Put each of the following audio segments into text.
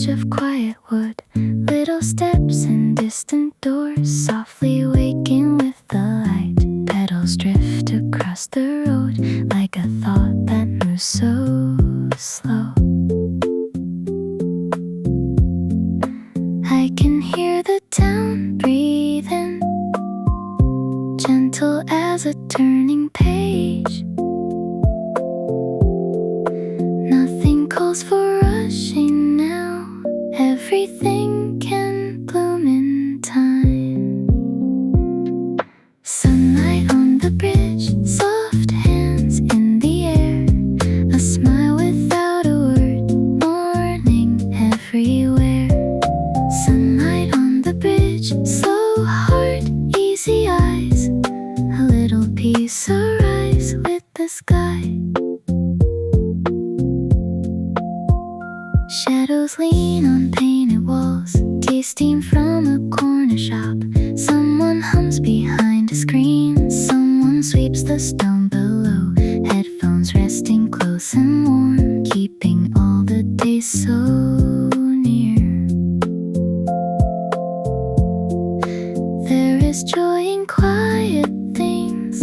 edge of quiet wood. Little steps and distant doors, softly waking with the light. Petals drift across the road, like a thought that moves so slow. I can hear the town breathing, gentle as a turning page. Nothing calls for rushing now, everything can bloom in time. Sunlight on the bridge, soft hands in the air, a smile without a word, morning everywhere. Sunlight on the bridge, slow heart, easy eyes, a little peace arise with the sky. Shadows lean on painted walls, tea steam from a corner shop. Someone hums behind a screen, someone sweeps the stone below. Headphones resting close and warm, keeping all the days so near. There is joy in quiet things,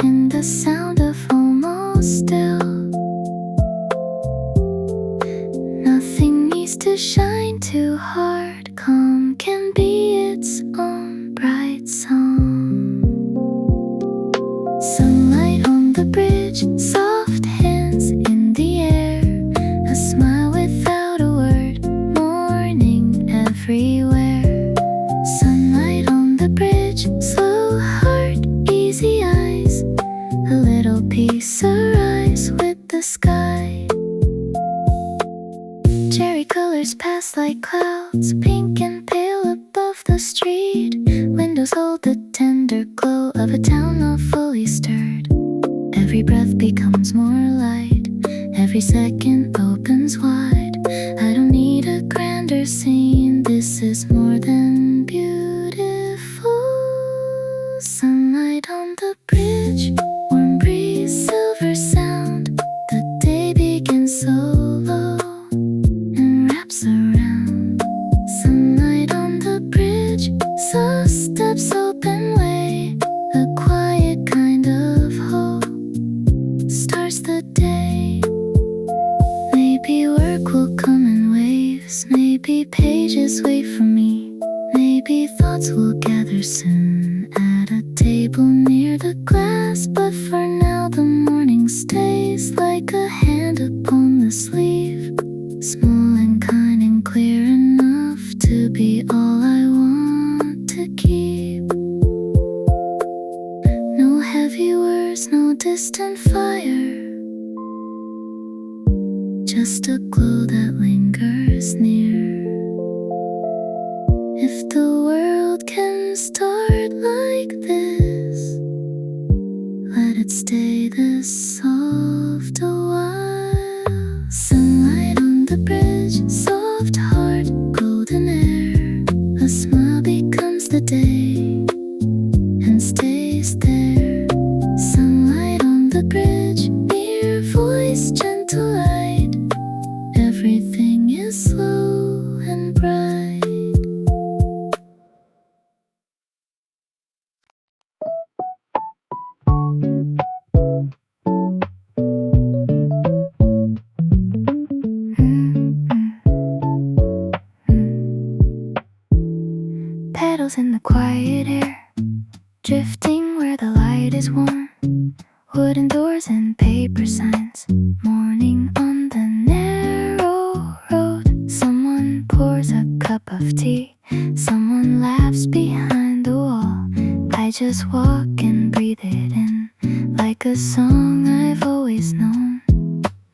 in the sound of almost still. Nothing needs to shine too hard, calm can be its own bright song. Sunlight on the bridge, soft hands in the air, a smile without a word, morning everywhere. Sunlight on the bridge, slow heart, easy eyes, a little peace arise with the sky. Cherry colors pass like clouds, pink and pale above the street. Windows hold the tender glow of a town not fully stirred. Every breath becomes more light, every second opens wide. I don't need a grander scene, this is more than beautiful. Sunlight on the bridge, warm breeze, silver sound. The day begins so low and wraps around. Sunlight on the bridge, so steps open way, a quiet kind of hope starts the day. Maybe work will come in waves, maybe pages wait for me, maybe thoughts will gather soon at a table near the glass. But for now the morning stays like a hand upon the sleeve, small and kind and clear enough to be all I want to keep. No heavy words, no distant fire, just a glow that lingers near. If the world can start like this, let it stay this soft a while. Sunlight on the bridge, soft heart, golden air, a smile becomes the day and stays there. Sunlight on the bridge, near voice, gentle light, everything is slow and bright. Petals in the quiet air, drifting where the light is warm. Wooden doors and paper signs, morning on the narrow road. Someone pours a cup of tea, someone laughs behind the wall. I just walk and breathe it in, like a song I've always known.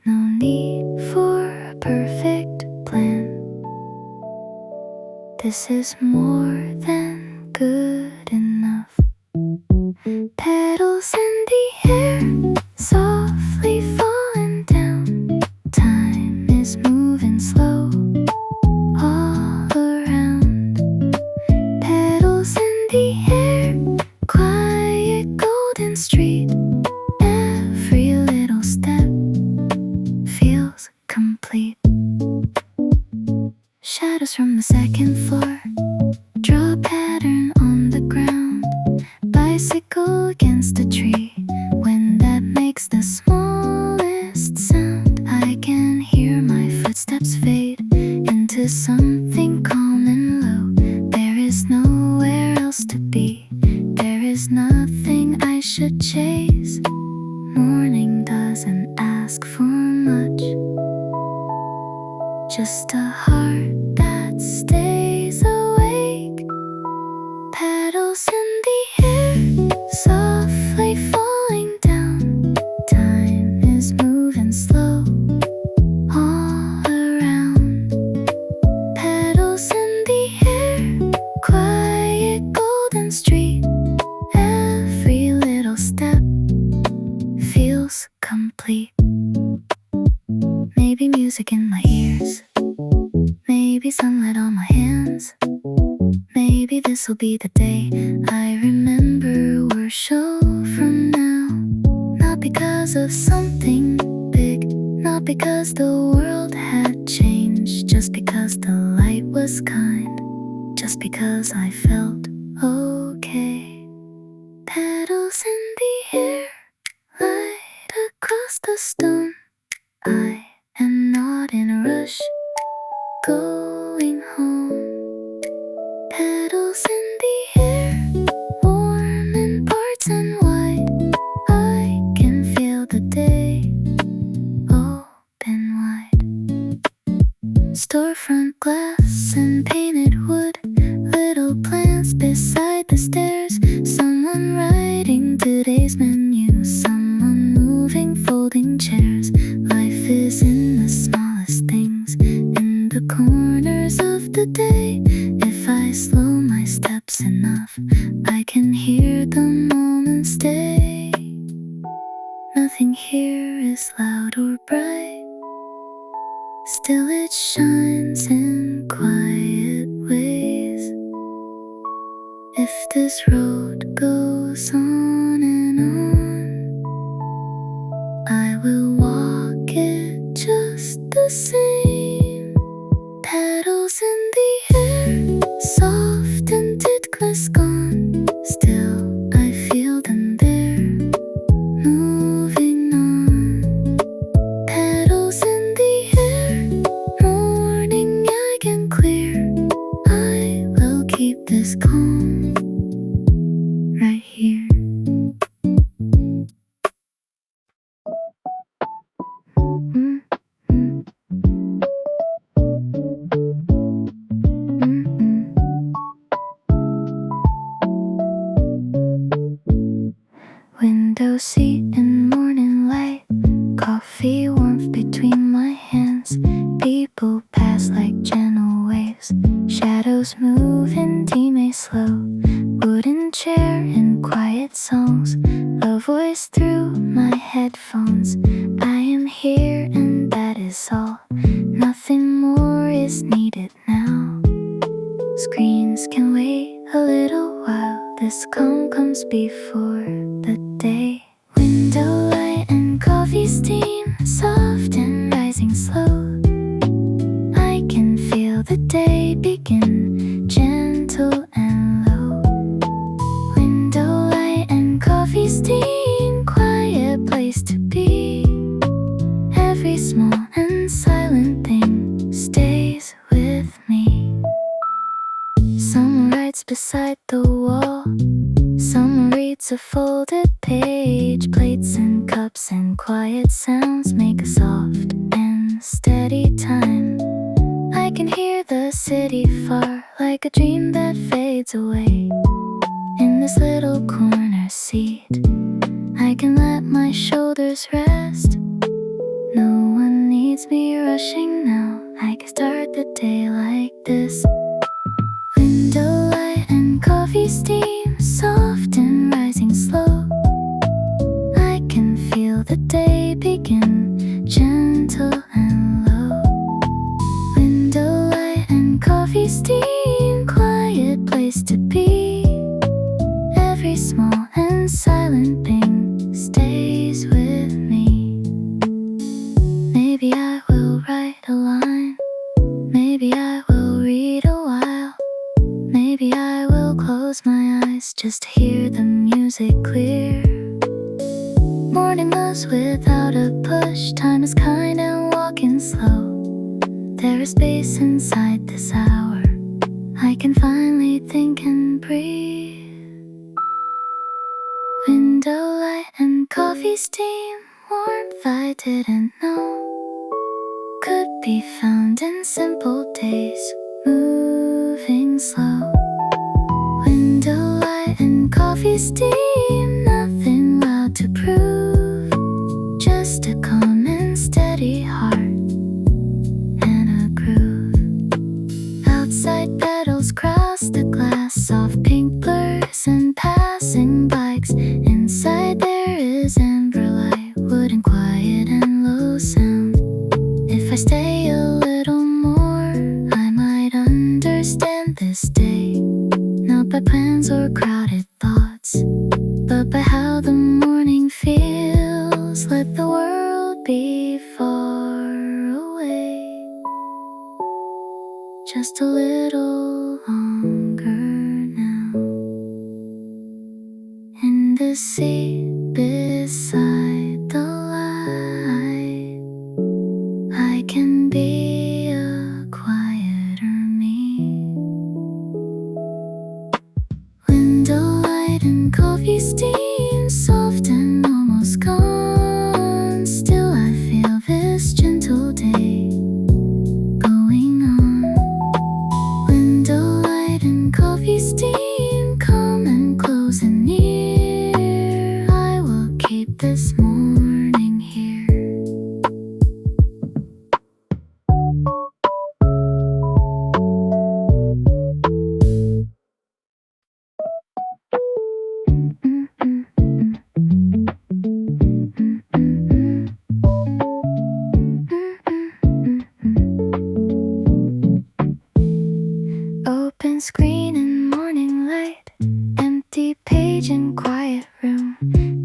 No need for a perfect plan, this is more than good enough. Petals in the air, softly falling down. Time is moving slow all around. Petals in the air, quiet golden street. Every little step feels complete. Shadows from the second floor draw a pattern on the ground. Bicycle against a tree. When that makes the smallest sound, I can hear my footsteps fade into something calm and low. There is nowhere else to be. There is nothing I should chase. Morning doesn't ask for much, just a heart that stays awake. Petals in the air, softly falling down. Time is moving slow all around. Petals in the air, quiet golden street. Every little step feels complete. Maybe music in my ears, maybe sunlight on my hands. Maybe this'll be the day I remember we're show from now. Not because of something big, not because the world had changed, just because the light was kind, just because I felt okay. Petals in the air, light across the stone. I am not in a rush, going home. Petals in the air, warm in parts and wide. I can feel the day open wide. Storefront glass and painted wood, little plants beside the stairs. Someone writing today's menu, someone moving folding chairs. Life is in the smallest things, in the corners of the day. If I slow my steps enough, I can hear the moments stay. Nothing here is loud or bright, still it shines in quiet ways. If this road goes on and on, I will walk it just the same. Petals in the air, soft and ticklish gone. Still I feel them there, moving on. Petals in the air, morning I can clear. I will keep this calm right here. Window seat in morning light, coffee warmth between my hands. People pass like gentle waves, shadows move intimate slow. Wooden chair in quiet songs, a voice through my headphones. I am here and that is all, nothing more is needed now. Screens can wait a little while, this calm comes before the day. Window light and coffee steam, soft and rising slow. I can feel the day begin, gentle and low. Window light and coffee steam, quiet place to be. Every small and silent thing stays with me. Someone writes beside the wall, someone reads a folded page. Plates and cups and quiet sounds make a soft and steady time. I can hear the city far, like a dream that fades away. In this little corner seat, I can let my shoulders rest. No one needs me rushing now, I can start the day like this. Window light and coffee steam, soft and rising slow. I can feel the day begin, gentle and low. Window light and coffee steam, quiet place to be. Every small and silent thing stays with me. Maybe I will write a line, maybe I will read much. Time is kind and walking slow. There is space inside this hour. I can finally think and breathe. Window light and coffee steam, warmth I didn't know could be found in simple days, moving slow. Window light and coffee steam, nothing loud to prove, just a calm and steady heart and a groove. Outside petals cross the glass, soft pink blurs and passing bikes. Inside there is amber light, wooden quiet and low sound. If I stay a little more, I might understand this day. Not by plans or crowded thoughts, but by how the morning feels. Let the world be far away, just a little longer now. In the seat beside the light, I can be a quieter me. Window light and coffee steam, soft and almost gone. Still I feel this gentle day going on. Window light and coffee steam, calm and close and near. I will keep this morning here. Open screen and morning light, empty page and quiet room.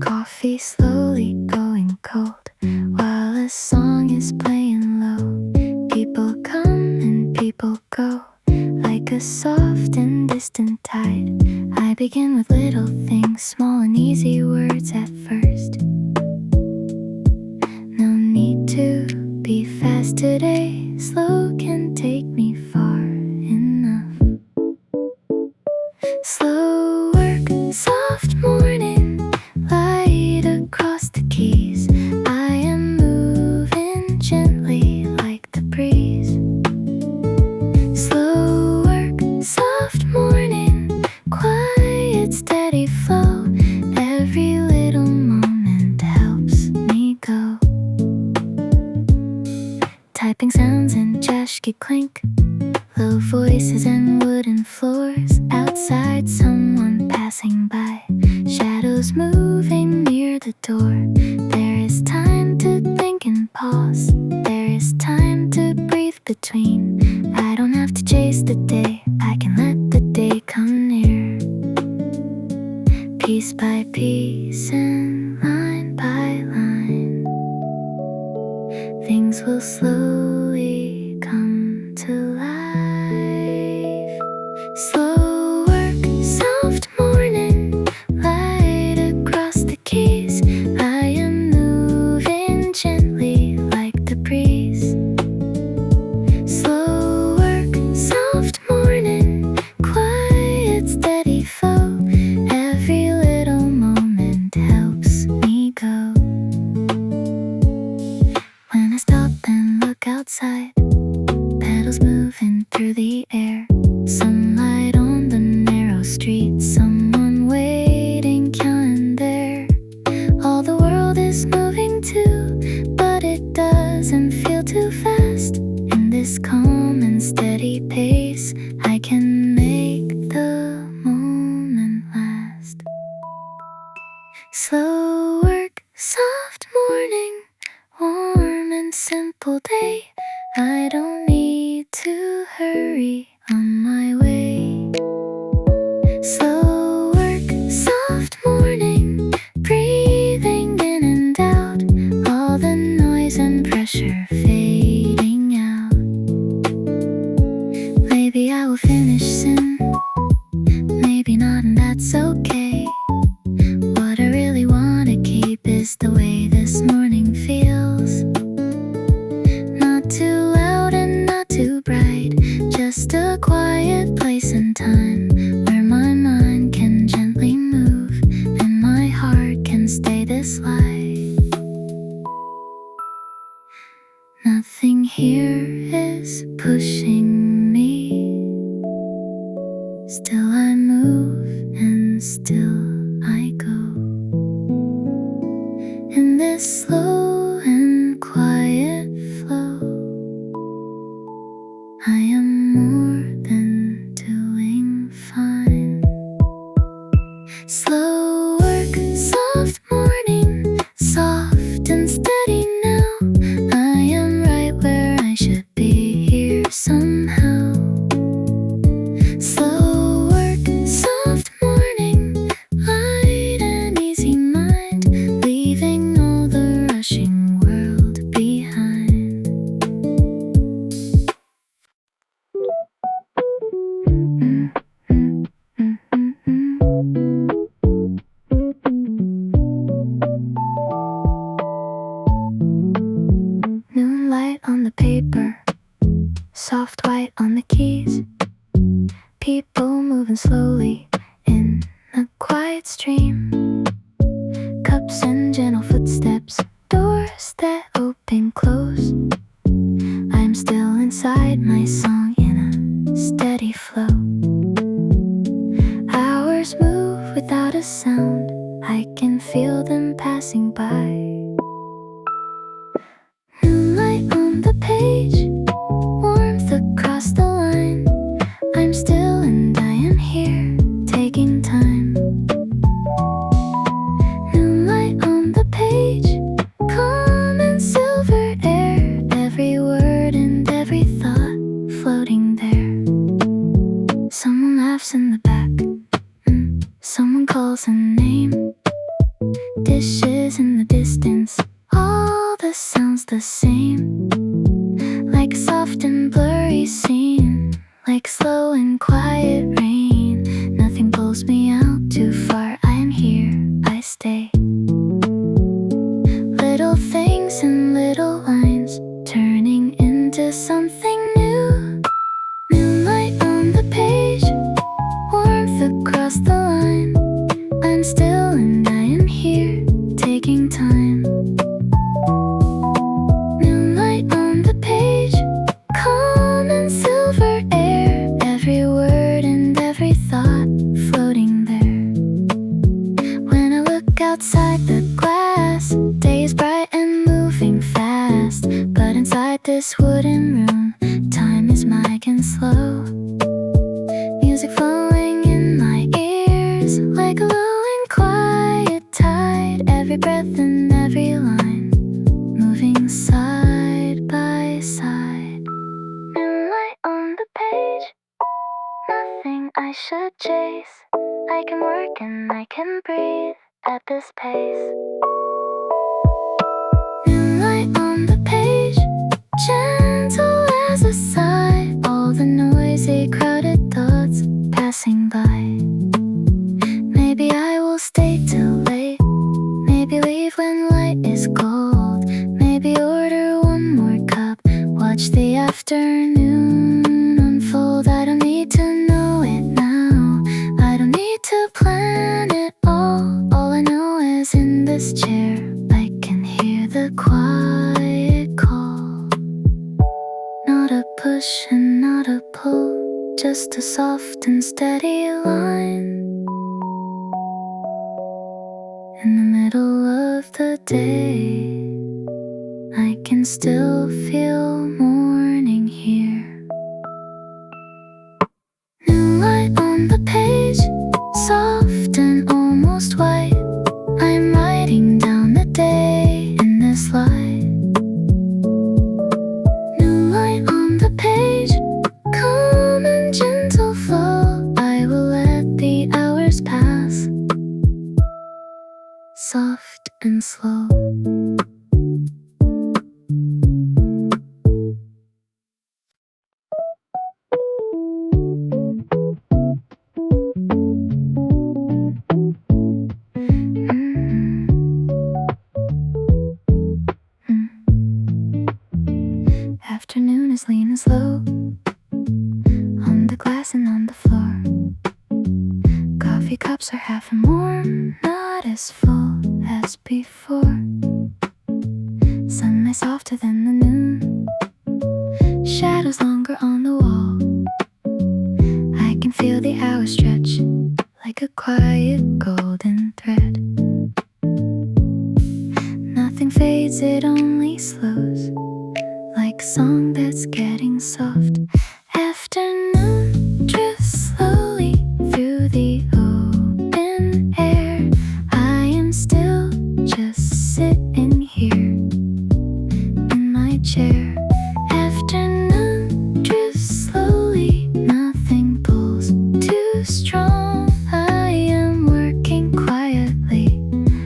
Coffee slowly going cold while a song is playing low. People come and people go, like a soft and distant tide. I begin with little things, small and easy words at first. No need to be fast today, slow can take me far enough. Slow work, soft morning light across the keys. I am moving gently like the breeze. Slow work, soft morning, quiet steady flow. Every little moment helps me go. Typing sounds and jashki clink, low voices and wooden floors. Outside someone passing by, shadows moving near the door. There is time to think and pause, there is time to breathe between. I don't have to chase the day, I can let the day come near. Piece by piece and line by line, things will slowly come to life. Slow work, soft morning light across the keys. I am moving gently like the breeze. Slow work, soft morning, quiet steady flow. Every little moment helps me go. When I stop and look outside, petals moving through the air. Sunlight on the narrow street, someone waiting, counting there. All the world is moving too, but it doesn't feel too fast. In this calm and steady pace, I can make the moment last. Slow work, soft morning, warm and simple day. I don't need to hurry on my way. Slow work, soft morning, breathing in and out, all the noise and pressure fading out. Maybe I will finish soon, maybe not, and that's okay. What I really want to keep is the way this morning feels. is pushing me. Still I move and still I go. In this slow and quiet flow, I am more than doing fine. Slow work, soft morning, soft and steady now. I am right where I should be here somehow. Slow work, soft morning, light and easy mind, leaving all the rushing world behind. Moonlight on the paper, soft white on the keys. People moving slowly in a quiet stream. Cups and gentle footsteps, doors that open close. I'm still inside my song in a steady flow. Hours move without a sound, I can feel them passing by. Moonlight on the page, warmth across the line. I'm still and I am here, taking time. Moonlight on the page, calm and silver air. Every word and every thought floating there. Someone laughs in the back, someone calls a name. Dishes in the distance, all the sounds the same. Like a soft and blurry scene, like slow and quiet rain. Nothing pulls me out too far, I am here, I stay. Little things and little lines, turning into something new. Moonlight on the page, warmth across the line. I'm still and I am here, taking time. Moonlight on the page, calm and silver air. Every word and every thought floating there. When I look outside the glass, day is bright and moving fast. But inside this wooden room, time is mic and slow. Music flowing in my ears, like a low and quiet tide. Every breath and every line, moving side by side. Moonlight on the page, nothing I should chase. I can work and I can breathe at this pace. Moonlight on the page, gentle as a sigh. All the noisy, crowded thoughts passing by. Maybe I will stay till late, maybe leave when light is cold. Maybe order one more cup, watch the afternoon unfold. I don't need to know it now, I don't need to plan it all. All I know is in this chair, I can hear the quiet call. Not a push and not a pull, just a soft and steady line. In the middle of the day, I can still feel morning here. New light on the page, soft and almost white. I'm writing down the day in this light. New light on the page, calm and gentle flow. I will let the hours pass, soft and slow. Afternoon is lean and slow, on the glass and on the floor. Coffee cups are half and warm, not as full as before. Sunlight softer than the noon, shadows longer on the wall. I can feel the hours stretch like a quiet golden thread. Nothing fades, it only slows, like a song that's getting soft. Afternoon drifts slowly through the open air. I am still just sitting here in my chair. Afternoon drifts slowly, nothing pulls too strong. I am working quietly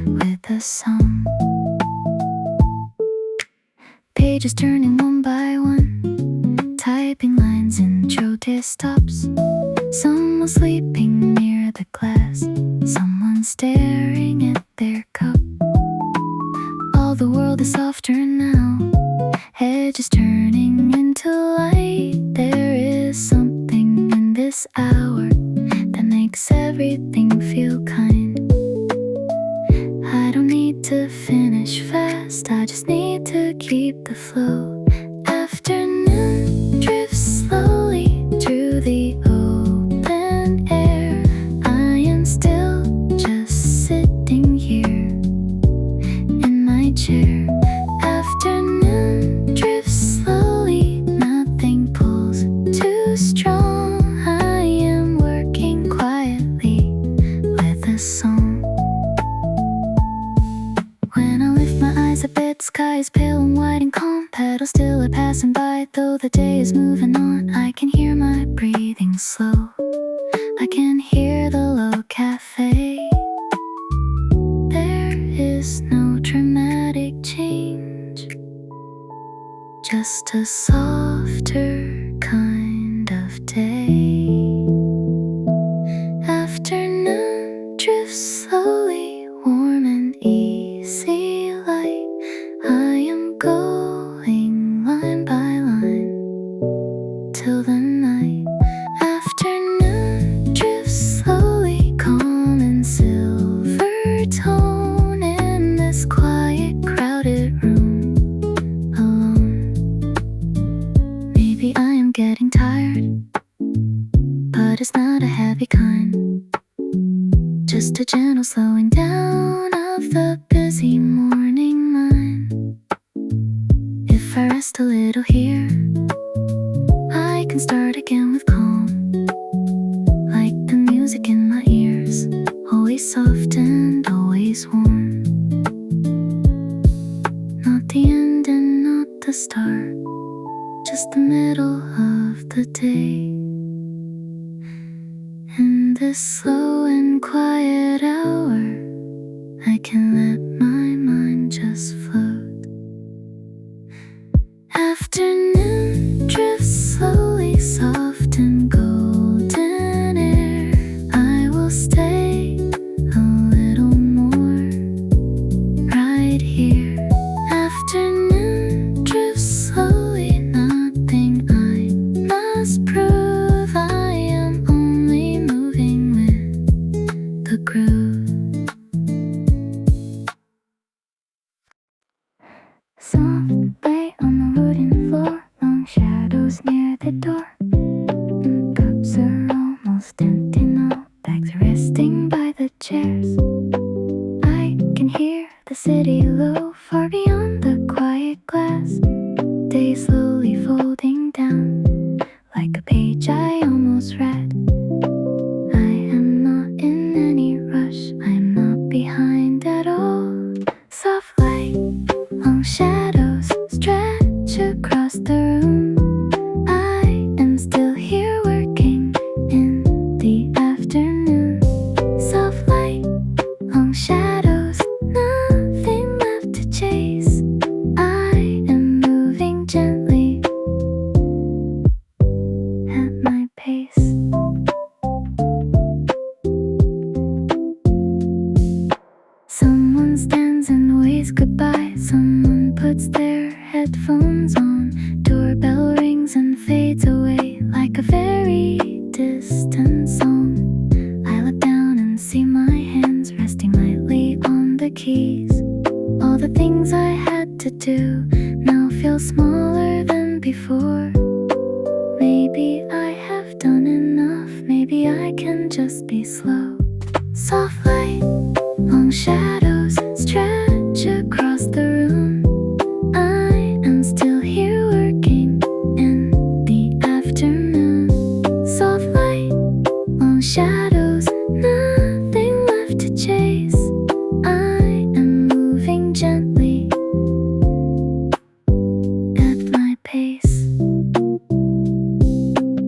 with a song. Pages turning one by one, typing lines in protest stops. Someone sleeping near the glass, someone staring at their cup. All the world is softer now, edges turning into light. There is something in this hour that makes everything feel kind. I don't need to finish fast, I just need to keep the flow. Afternoon drifts slowly through the open air. I am still just sitting here in my chair. Afternoon drifts slowly, nothing pulls too strong. I am working quietly with a song. When I lift my eyes up at the sky is pale and white and calm. Petals still are passing by, though the day is moving on. I can hear my breathing slow, I can hear the low cafe. There is no dramatic change, just a softer kind of day. Afternoon drifts slowly, warm and easy light. I am going line by line till the night. Afternoon drifts slowly, calm and silver tone in this quiet, crowded room alone. Maybe I am getting tired, but it's not a heavy kind, just a gentle slowing down of the busy morning mind. If I rest a little here, I can start again with calm, like the music in my ears, always soft and always warm. Not the end and not the start, just the middle of the day. In this slow and quiet hour, I can let my mind just float. Afternoon drifts slowly, soft and golden air. I will stay a little more right here. Afternoon drifts slowly, nothing I must prove. I am only moving with the groove. Soft light on the wooden floor, long shadows near the door. Cups are almost empty now, bags are resting by the chairs. I can hear the city low, far beyond the quiet glass. Day slowly folding down, like a page I almost read. I am not in any rush, I'm not behind at all. Soft light, long shadows stretch across the room. I am must be slow. Soft light, long shadows stretch across the room. I am still here working in the afternoon. Soft light, long shadows, nothing left to chase. I am moving gently at my pace.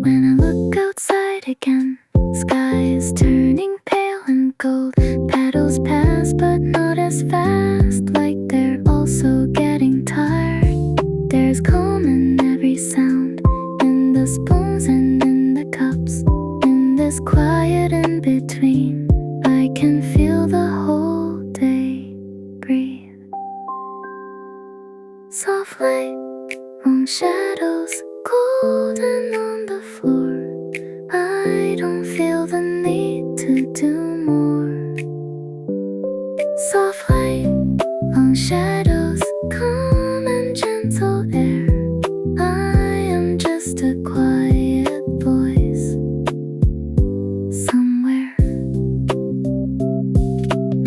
When I look outside again, sky is turning pale and gold. Petals pass, but not as fast, like they're also getting tired. There's calm in every sound, in the spoons and in the cups. In this quiet in between, I can feel the whole day breathe. Soft light, long shadows, golden on the floor. I don't feel the need to do more. Soft light, long shadows, calm and gentle air. I am just a quiet voice somewhere.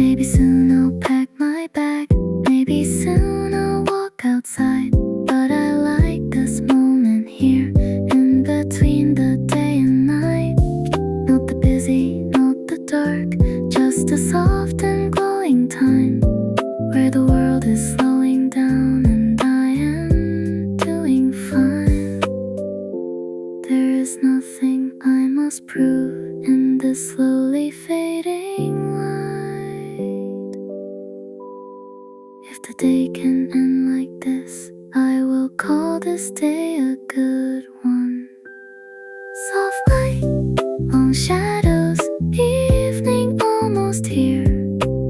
Maybe soon I'll pack my bag, maybe soon I'll walk outside. But I like this moment here, in between the day and night. Not the busy, not the dark, just a soft and glowing time, where the world is slowing down and I am doing fine. There is nothing I must prove in this slowly fading light. If the day can end like this, I will call this day a good one. Soft light, long shadows, evening almost here.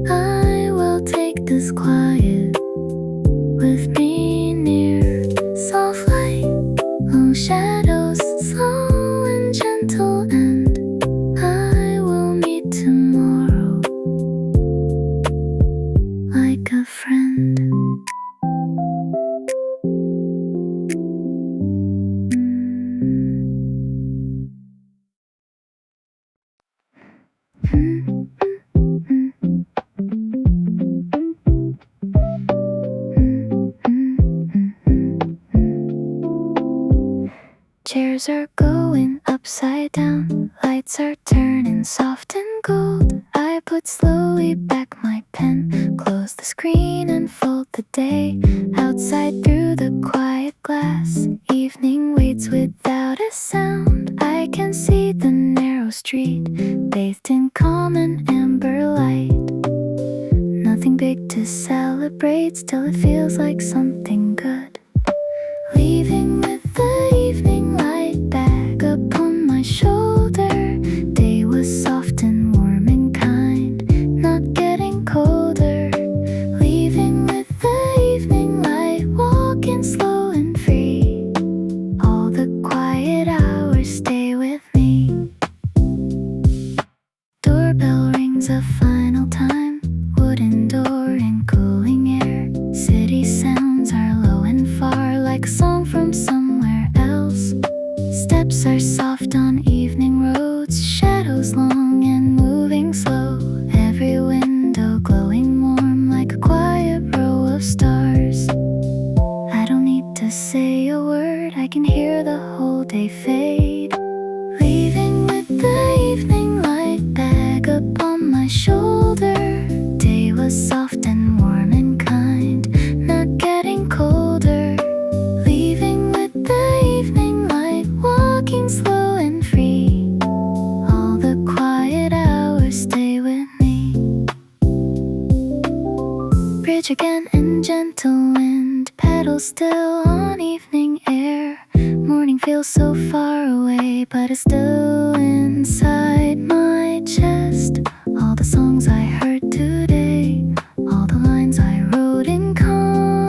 I will take this quiet with me near. Soft light, long shadows, slow and gentle, and I will meet tomorrow like a friend. Chairs are going upside down, lights are turning soft and gold. I put slowly back my pen, close the screen and fold the day. Outside through the quiet glass, evening waits without a sound. I can see the narrow street, bathed in calm and amber light. Nothing big to celebrate, still it feels like something good. Leaving with the evening light back upon my shoulder. Day was soft and warm and kind, not getting colder. Leaving with the evening light, walking slow and free. All the quiet hours stay with me. Doorbell rings a final time, wooden door and cooling air. City sounds are low and far, like a song from somewhere else. Steps are soft on evening roads, shadows long and moving slow. Every window glowing warm, like a quiet row of stars. I don't need to say a word, I can hear the whole day fade. Leaving with the evening light back upon my shoulder. Day was soft and warm and kind, not getting colder. Leaving with the evening light, walking slow and free. All the quiet hours stay with me. Bridge again in gentle wind, petals still on evening air. Morning feels so far away, but it's still inside my chest. All the songs I heard today, all the lines I wrote in calm.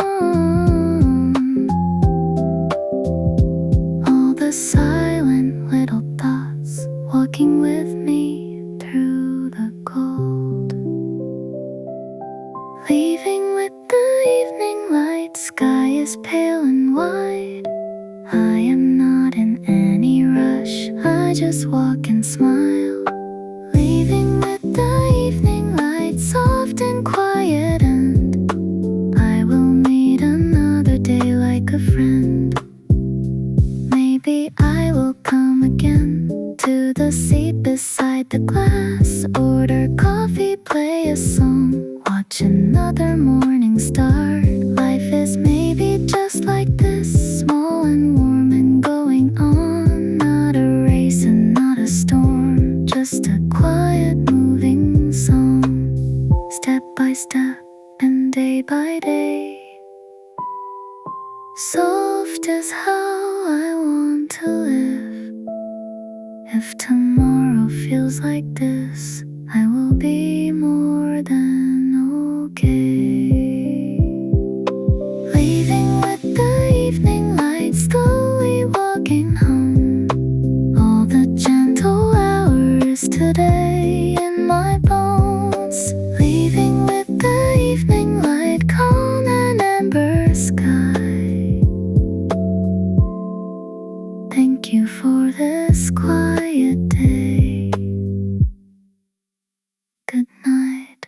All the silent little thoughts walking with me through the cold. Leaving with the evening light, sky is pale and wide. I am not in any rush, I just walk and smile. Leaving will come again to the seat beside the glass. Order coffee, play a song, watch another morning start. Life is maybe just like this, small and warm and going on. Not a race and not a storm, just a quiet moving song. Step by step and day by day, soft is how I want to live. If tomorrow feels like this, I will be more than okay. Leaving with the evening light, slowly walking home. All the gentle hours today in my bones. Leaving with the evening light, calm and amber sky. Thank you for this quiet day. Good night.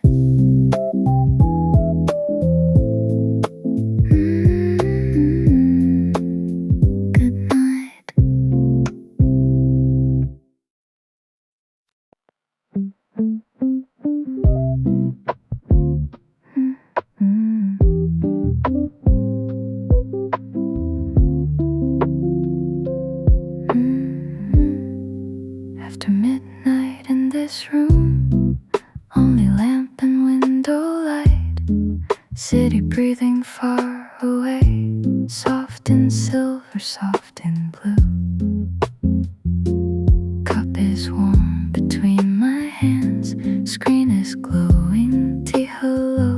Good night. After midnight in this room, only lamp and window light. City breathing far away, soft in silver, soft in blue. Cup is warm between my hands, screen is glowing, tea hello.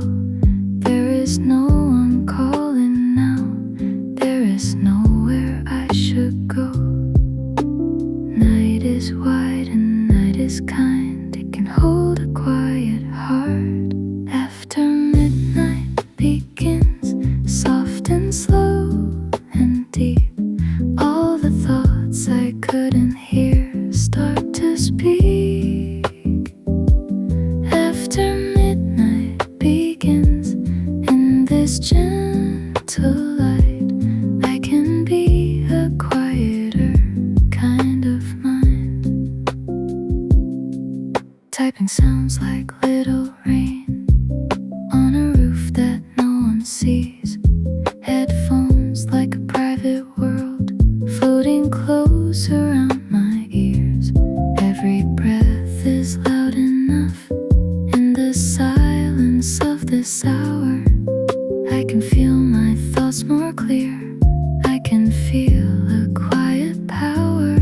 There is no one calling now, there is nowhere I should go. Night is wide and night is kind, it can hold a quiet heart. After midnight begins, soft and slow and deep. All the thoughts I couldn't hear start to speak. After midnight begins, in this gentle light, I can be a quieter kind of mind. Typing sounds like little rain on a roof that no one sees. Headphones like a private world, floating close around my ears. Every breath is loud enough in the silence of this hour. I can feel my thoughts more clear, I can feel a quiet power.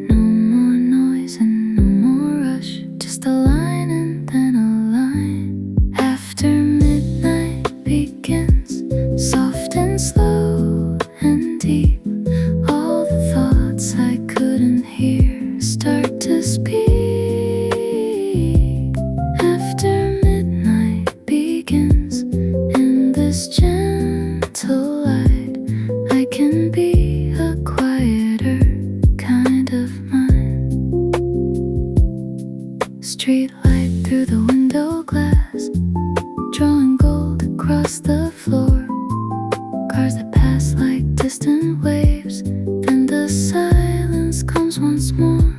No more noise and no more rush, just a line and then a line. After midnight begins, soft and slow and deep. All the thoughts I couldn't hear start to speak. After midnight begins, in this gentle light, I can be a quieter kind of mind. Street light through the window glass, drawing gold across the floor. Cars that pass like distant waves, then the silence comes once more.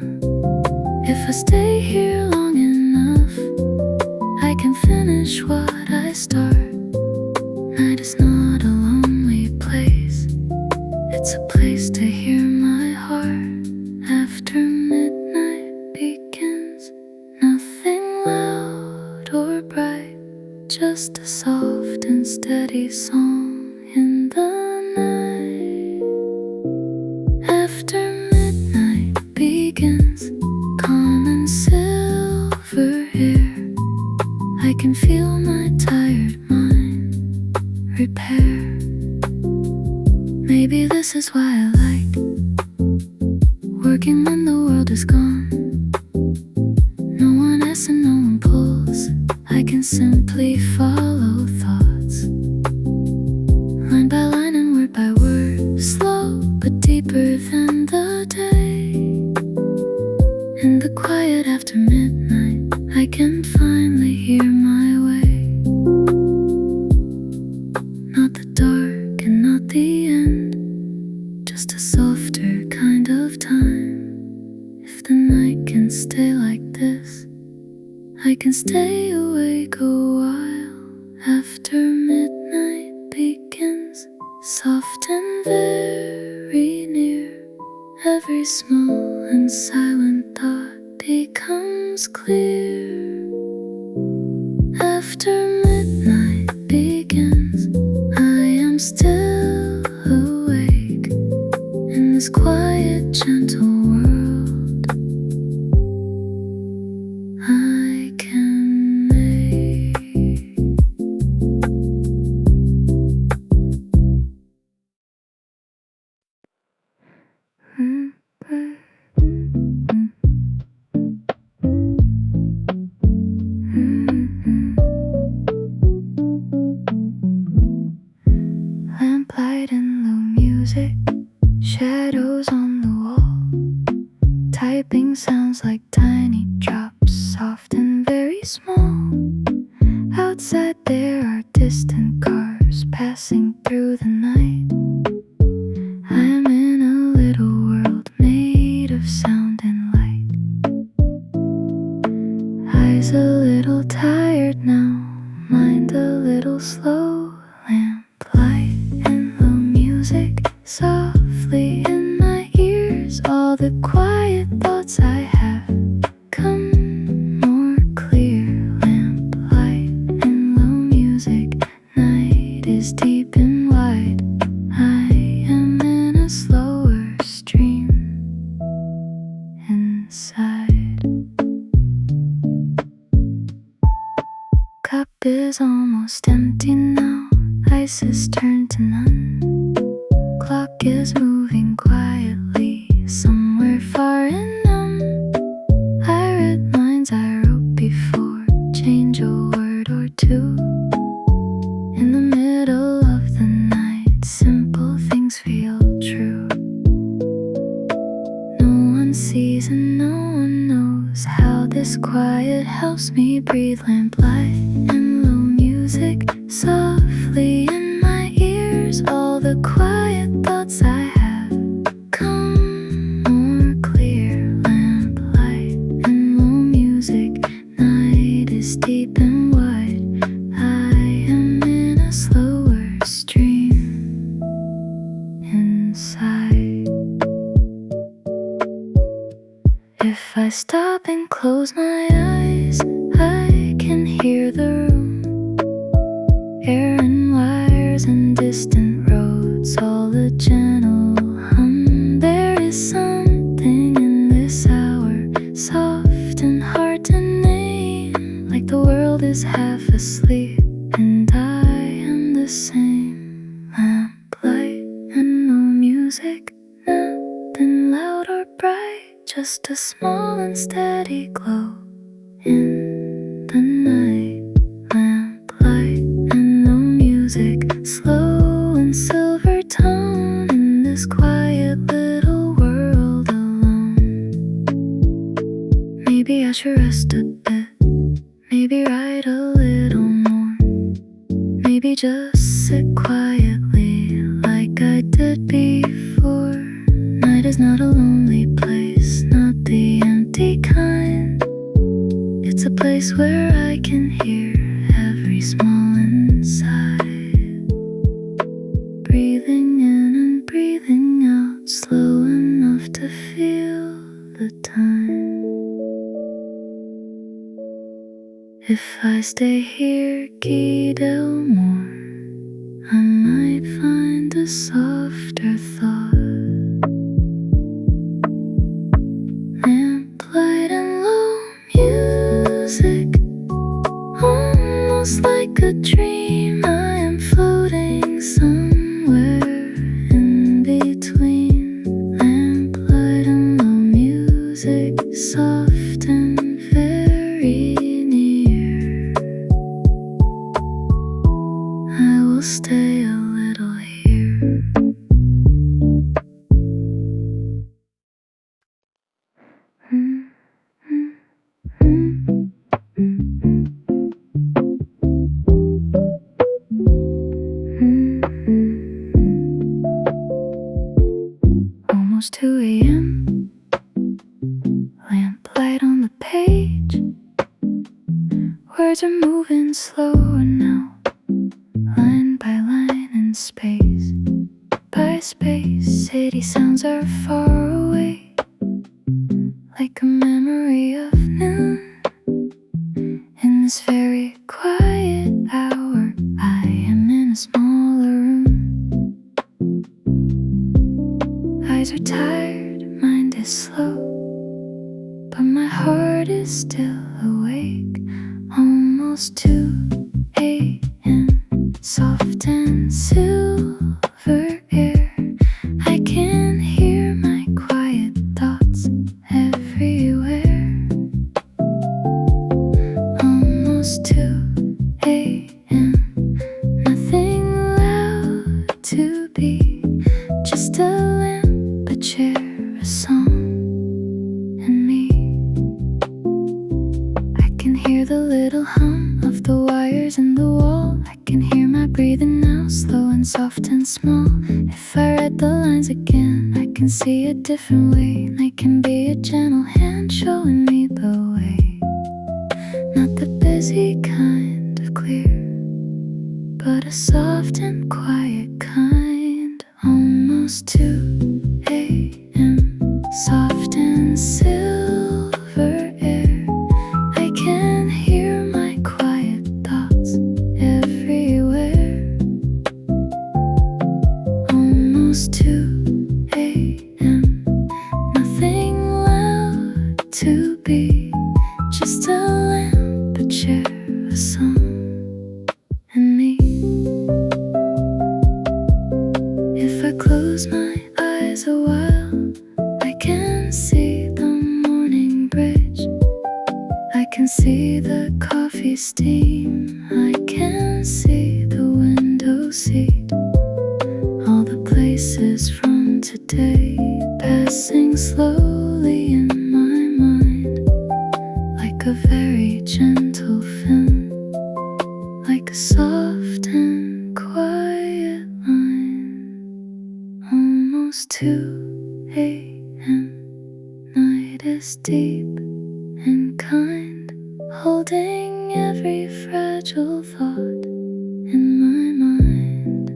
If I stay here long enough, I can finish what I start. Night is not a lonely place, it's a place to hear my heart. After midnight begins, nothing loud or bright, just a soft and steady song in the night. After midnight begins, calm and silver hair, I can feel my tired mind repair. Maybe this is why I like working when the world is gone. No one asks and no one pulls, I can simply follow thoughts, line by line and word by word, slow but deeper than the day. In the quiet after midnight, I can finally hear my way. Not the dark and not the end, just a softer kind of can stay awake a while after midnight begins, soft and very near. Every small and silent thought becomes clear. After midnight begins, I am still awake in this quiet, gentle world I can make. Lamplight and low music, shadows on the wall. Typing sounds like tiny drops, soft and very small. Outside there are distant cars passing through the night. I am in a little world made of sound and light. Eyes a little tired now, mind a little slow. Lamplight and low music, softly in my ears. All the quiet thoughts I have come more clear. Lamplight and low music, night is deep and wide. I am in a slower stream inside. Cup is almost empty now, ice is turned to none. Clock is moving quietly somewhere far and numb. I read lines I wrote before, change a word or two. In the middle of the night, simple things feel true. No one sees and no one knows how this quiet helps me breathe. Lamplight and low music, softly in my ears. All the quiet thoughts I have come more clear. Lamplight and low music, night is deep and wide. I am in a slower stream inside. If I stop and close my eyes, I can hear the room, air and wires and distant roads, all a gentle hum. There is something in this hour, soft and hard to name, like the world is half asleep and I am the same. Lamplight and no music, nothing loud or bright, just a small and steady glow in the night. Lamplight and no music, slow and silver tone in this quiet little world alone. Maybe I should rest a bit, maybe write a little more, maybe just sit quietly like I did before. Night is not a lonely place, not the empty kind. It's a place where I can hear every small inside, breathing in and breathing out, slow enough to feel the time. If I stay here, Guide more, I might find a softer thought. Lamplight and low music, almost like a dream. I am floating somewhere in between. Lamplight and low music, soft and very near. I will stay a little here. Almost 2 a.m. Lamplight on the page, Tides are moving slower now, line by line in space by space. City sounds are far away, like a memory of noon. In this very quiet hour, I am in a smaller room. Eyes are tired, mind is slow, but my heart is still awake. Almost 2 a.m. Soft and silver air. I can hear my quiet thoughts everywhere. Almost 2 a.m. Nothing loud to be, just a lamp, a chair, a song, and me. I can hear the little hum of the wires in the wall. I can hear my breathing now, slow and soft and small. If I read the lines again, I can see a different way. I can be a gentle hand showing me the way. Not the busy kind of clear, but a soft and quiet kind. Almost 2 a.m. Soft and silver air. I can hear my quiet thoughts everywhere. Almost 2 a.m. Nothing loud to be, just a lamp, a chair, a song, and me. If I close my eyes a while, I can see the morning bridge. I can see the coffee steam. I can see the window seat. All the places from today passing slowly in my mind, like a very gentle film, like a soft and quiet line. Almost 2 a.m. Night is deep and kind, holding every fragile thought in my mind.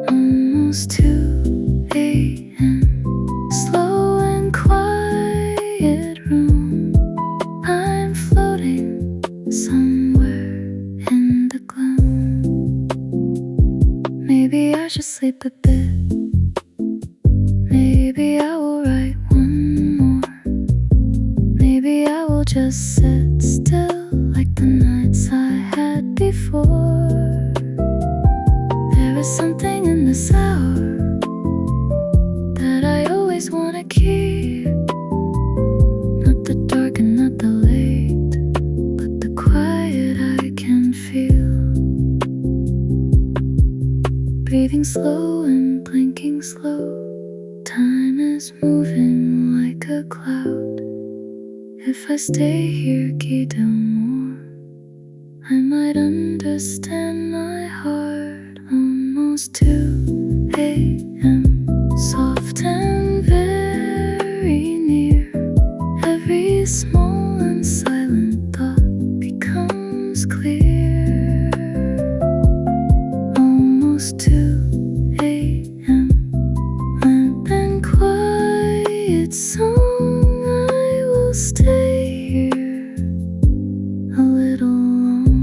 Almost 2 a.m. Slow and quiet room. I'm floating somewhere in the gloom. Maybe I should sleep a bit. Maybe I will write one more. Maybe I will just sit still like the nights I had before. There is something in this hour that I always want to keep. Not the dark and not the late, but the quiet I can feel. Breathing slow and blinking slow. Time is moving like a cloud. If I stay here, more, I might understand my heart. Almost 2 a.m. Soft and very near. Every small and silent thought becomes clear. Almost 2 a.m. Lamp and quiet song. I will stay here a little long.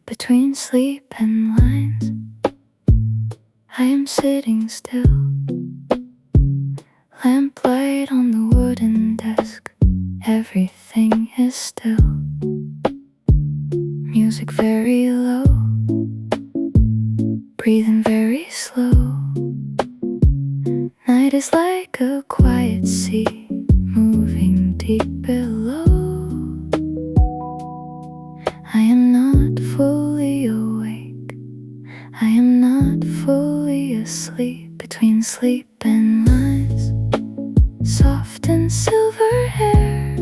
Between sleep and lines, I am sitting still. Lamplight on the wooden desk. Everything is still. Music very low. Breathing very slow. Night is like a quiet sea, moving deep below. I am not fully awake. I am not fully asleep. Between sleep and lies, soft and silver hair.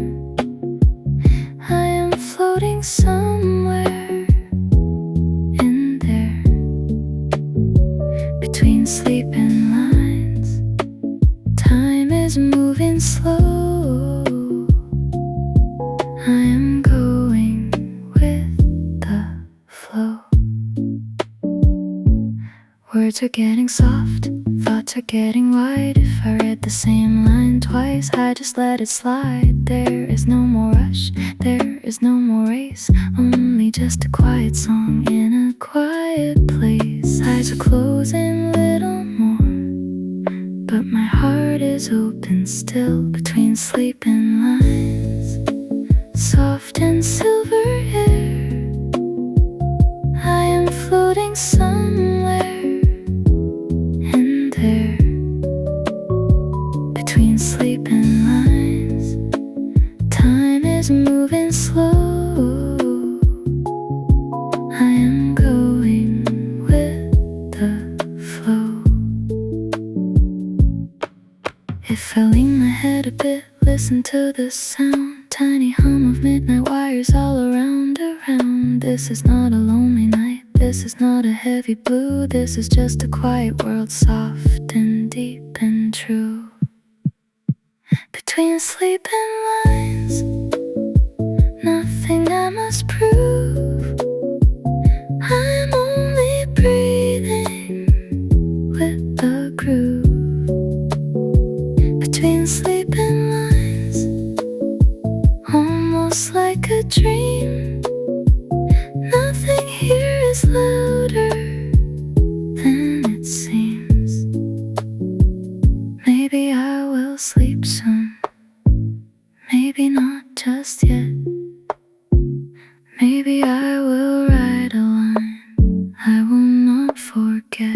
between sleeping lines. Time is moving slow. I am going with the flow. Words are getting soft, thoughts are getting wide. If I read the same line twice, I just let it slide. There is no more rush, there is no more race, only just a quiet song in a quiet place. Eyes are closing a little more, but my heart is open still between sleeping lines. Soft and silver air, I am floating somewhere in there between sleeping lines. Time is moving slow. I am going with the flow. If I lean my head a bit, listen to the sound. Tiny hum of midnight wires all around. This is not a lonely night, this is not a heavy blue. This is just a quiet world, soft and deep and true. Between sleeping lines, nothing I must prove. I'm only breathing with the groove. Between sleeping lines, almost like a dream. Nothing here is louder than it seems. Maybe I will sleep soon, maybe not just yet. Maybe I will write a line I will not forget.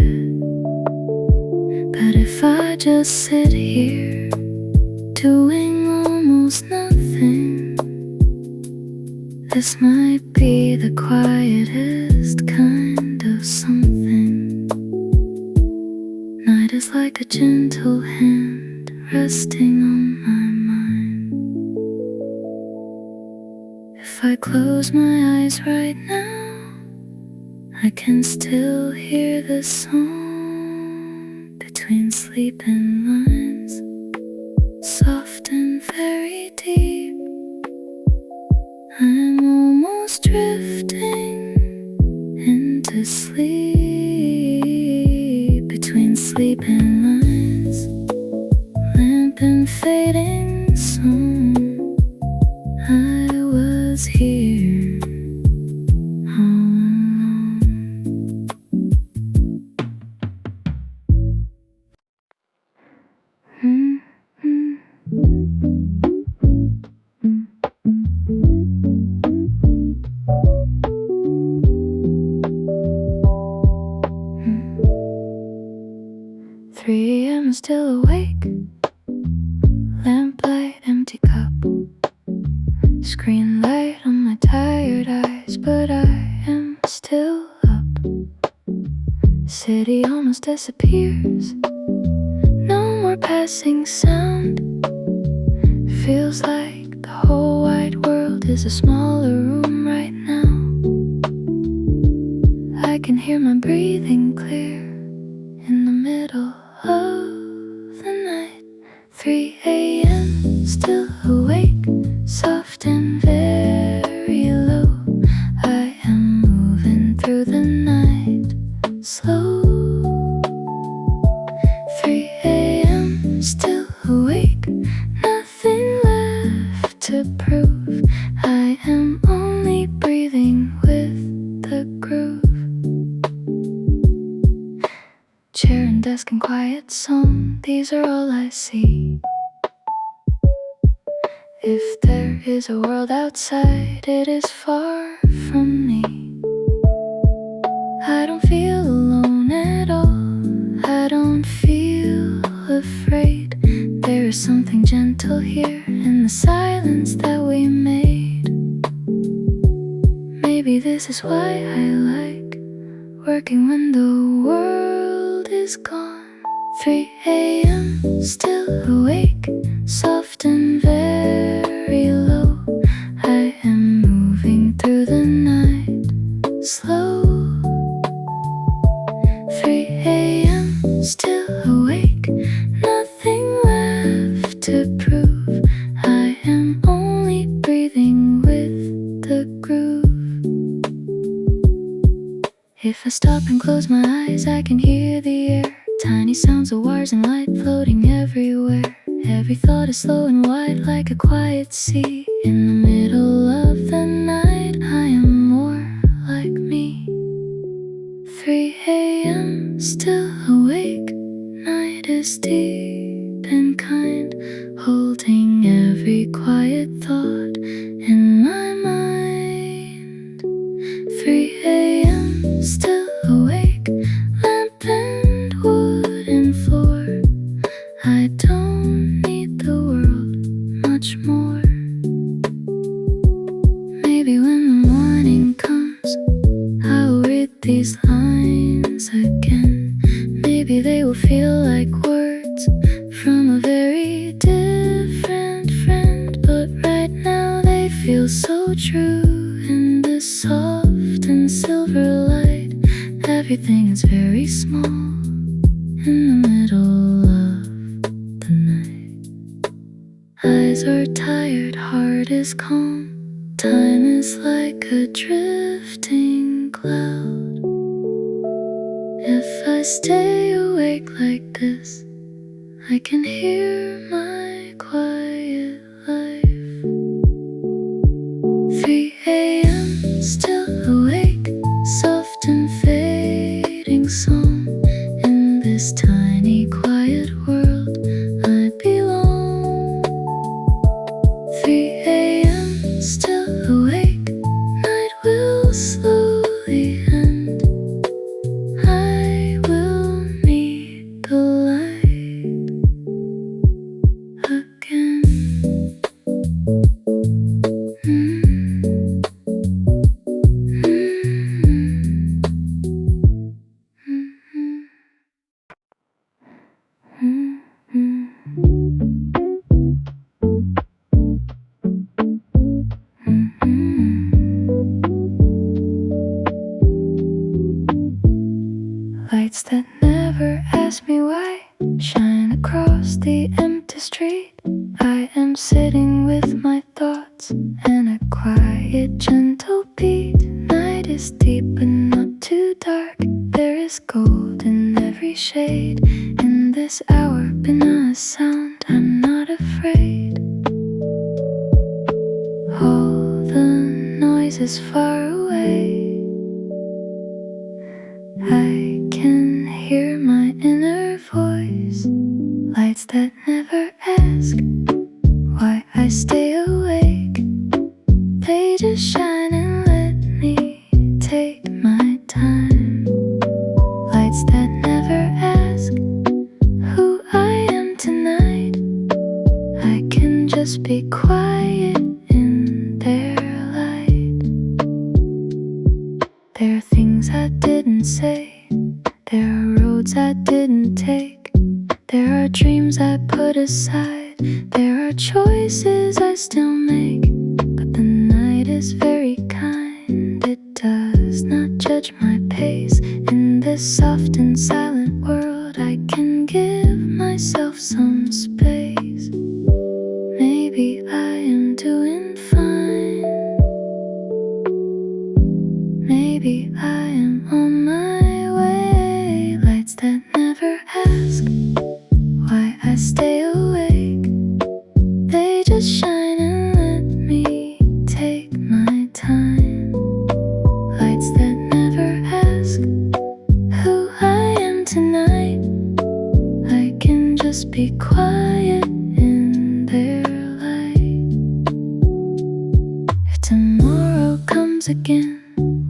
But if I just sit here doing almost nothing, this might be the quietest kind of something. Night is like a gentle hand resting on my mind. If I close my eyes right now, I can still hear the song between sleeping lines, soft and very deep. I'm almost drifting into sleep between sleeping lines, lamp and fading sun. I was here all along. I'm still awake, lamplight, empty cup, screen light on my tired eyes, but I am still up. City almost disappears, no more passing sound. Feels like the whole wide world is a smaller room right now. I can hear my breathing clear in the middle of the night. 3 a.m. still awake, soft and very low. I am moving through the night, slow. 3 a.m. still awake, nothing left to prove. I am only breathing with the groove. Chair and desk and quiet song, these are all I see. If there is a world outside, it is far from me. I don't feel alone at all, I don't feel afraid. There is something gentle here in the silence that we made. Maybe this is why I like working when the world is gone. 3 a.m. still awake, soft and very low. I am moving through the night, slow. 3 a.m. tiny sounds of wires and light floating everywhere. Every thought is slow and wide like a quiet sea. In the middle of the night, I am more like me. 3 a.m. still awake. Night is deep and kind, holding every quiet thought in my mind. 3 a.m. still awake. Lamp and wooden floor. I don't need the world much more. Maybe when the morning comes, I'll read these lines again. Maybe they will feel like words from a very different friend, but right now they feel so true. In this soft and silver light, everything is very small. In the middle of the night, eyes are tired, heart is calm. Time is like a drifting cloud. If I stay awake like this, I can hear my quiet life. 3 a.m. still awake, soft and fading song. In this tiny quiet world I belong. 3 a.m. still awake, night will slowly end. I will meet the light again. Lights that never ask me why shine across the empty street. I am sitting with my thoughts and a quiet, gentle beat. Night is deep but not too dark. There is gold in every shade. In this hour, but not a sound, I'm not afraid. All the noise is far away. I can hear my inner voice. Lights that never ask why I stay awake. They just shine and let me take my time. Lights that never ask who I am tonight. I can just be quiet in their light. There are things I didn't say. There are roads I didn't take. There are dreams I put aside. There are choices I still make. But the night is very kind. It does not judge my pace. In this soft and silent world, I can give myself some space. Maybe I am doing fine. Maybe I am on my way. Lights that never ask why I stay awake. They just shine and let me take my time. Lights that never ask who I am tonight. I can just be quiet in their light. If tomorrow comes again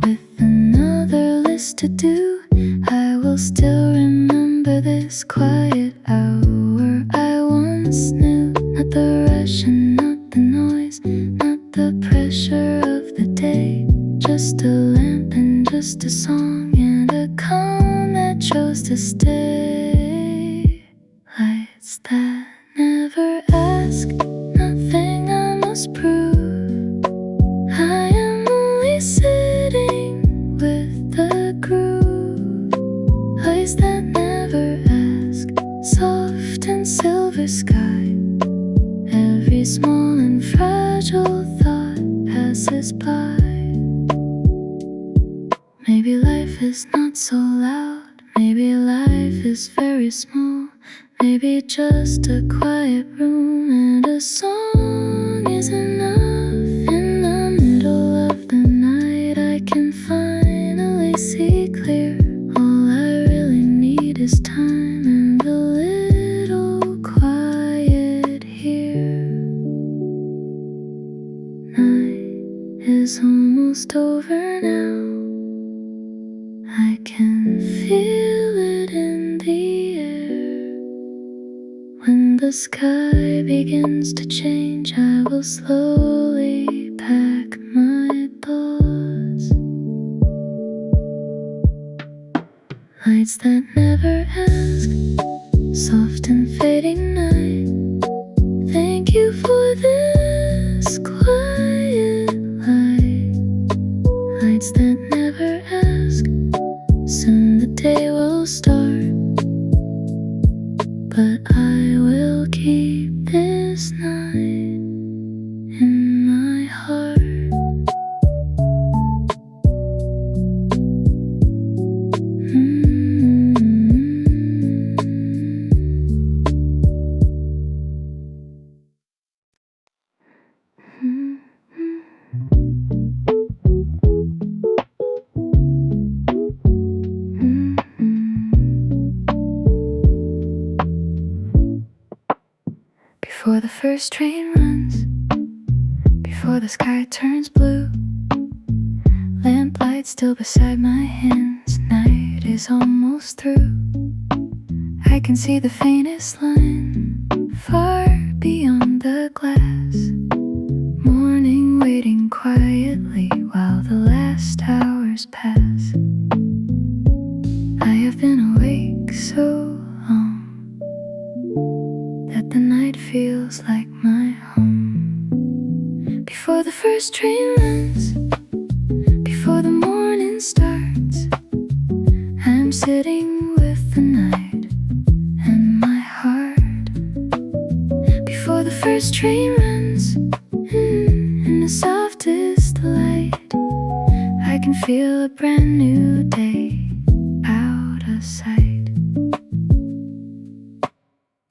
with another list to do, I will still remember this quiet hour I once knew. Not the rush and not the noise, not the pressure of the day. Just a lamp and just a song and a calm that chose to stay. Lights that never ask, nothing I must prove. I am only sitting with the groove. Lights that never ask, soft and silver sky. Every small and fragile thought passes by. Maybe life is not so loud. Maybe life is is very small. Maybe just a quiet room and a song is enough. In the middle of the night I can finally see clear. All I really need is time and a little quiet here. Night is almost over now. I can feel it in the air. When the sky begins to change, I will slowly pack my thoughts. Lights that never ask, soft and fading night. Thank you for this quiet light. Lights that never ask, soon the day will start, but I will keep this night in my heart. Before the first train runs, before the sky turns blue, lamplight still beside my hands, night is almost through. I can see the faintest line, far beyond the glass. Morning waiting quietly while the last hours pass. I have been awake so long that the night feels like my home. Before the first train runs, before the morning starts, I'm sitting with the night and my heart. Before the first train runs, in the softest light, I can feel a brand new day out of sight.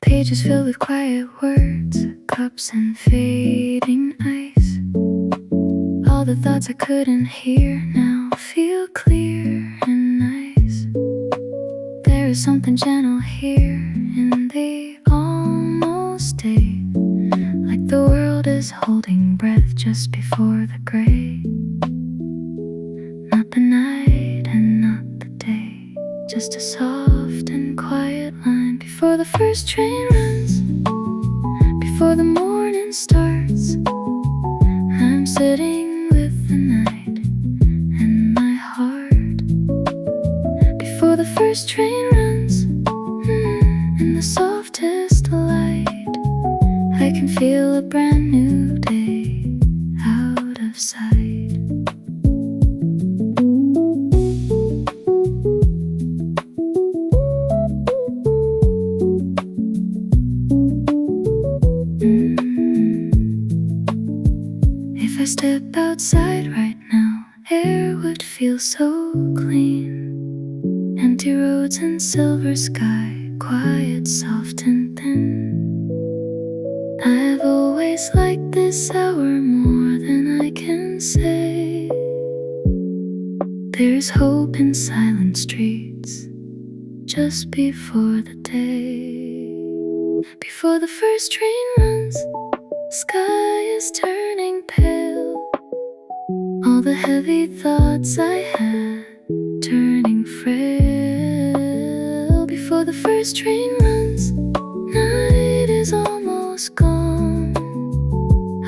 Pages filled with quiet words, cups and fading ice. All the thoughts I couldn't hear now feel clear and nice. There is something gentle here in the almost day, like the world is holding breath just before the gray. Not the night and not the day, just a soft and quiet line. Before the first train runs, before the morning starts, I'm sitting with the night and my heart. Before the first train runs, in the softest light, I can feel a brand new day out of sight. If I step outside right now, air would feel so clean. Empty roads and silver sky, quiet, soft and thin. I've always liked this hour more than I can say. There's hope in silent streets just before the day. Before the first train runs, sky is turning pale. All the heavy thoughts I had turning frail. Before the first train runs, night is almost gone.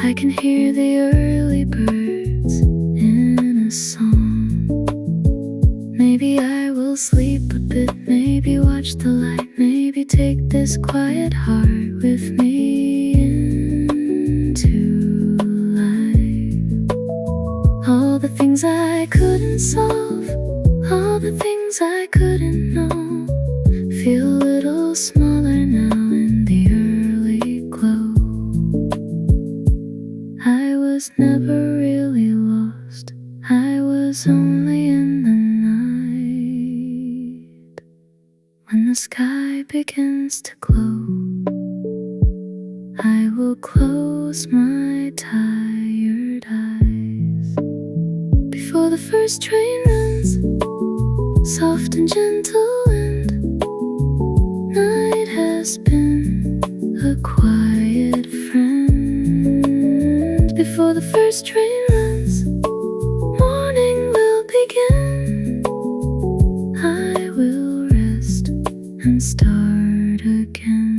I can hear the early birds in a song. Maybe I will sleep a bit, maybe watch the light, maybe take this quiet heart with me into life. All the things I couldn't solve, all the things I couldn't know, feel a little smaller now in the early glow. I was never really lost, I was only in the night. When the sky begins to glow, I will close my tired eyes. Before the first train runs, soft and gentle wind, night has been a quiet friend. Before the first train runs, morning will begin. I will rest and start again.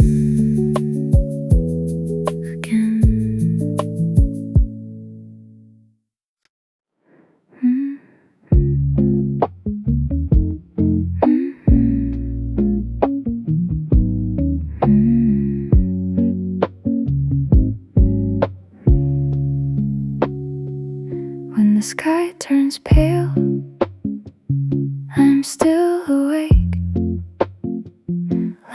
When the sky turns pale, I'm still awake.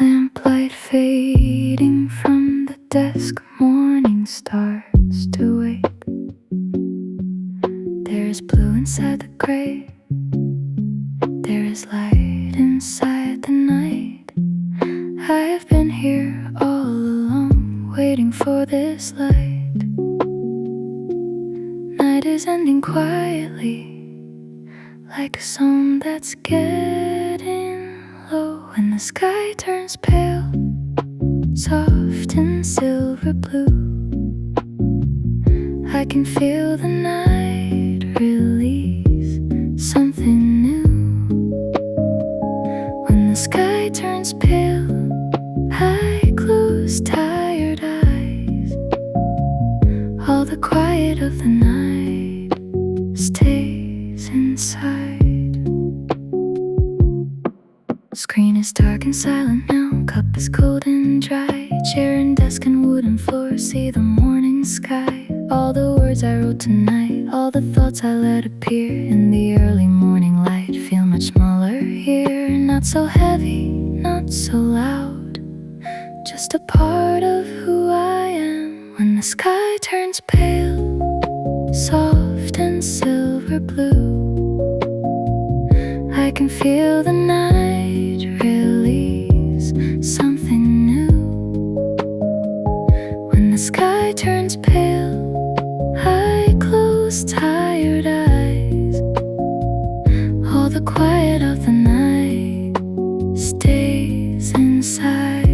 Lamplight fading from the desk, morning starts to wake. There is blue inside the gray, there is light inside the night. I've been here all along, waiting for this light. Night is ending quietly, like a song that's getting low. When the sky turns pale, soft and silver blue, I can feel the night release something new. When the sky turns pale, I close tired eyes. All the quiet of the night stays inside. Screen is dark and silent now, cup is cold and dry. Chair and desk and wooden floor, see the morning sky. All the words I wrote tonight, all the thoughts I let appear in the early morning light, feel much smaller here. Not so heavy, not so loud, just a part of who I am. When the sky turns pale, soft and silver blue, I can feel the night release something new. When the sky turns pale, I close tired eyes. All the quiet of the night stays inside.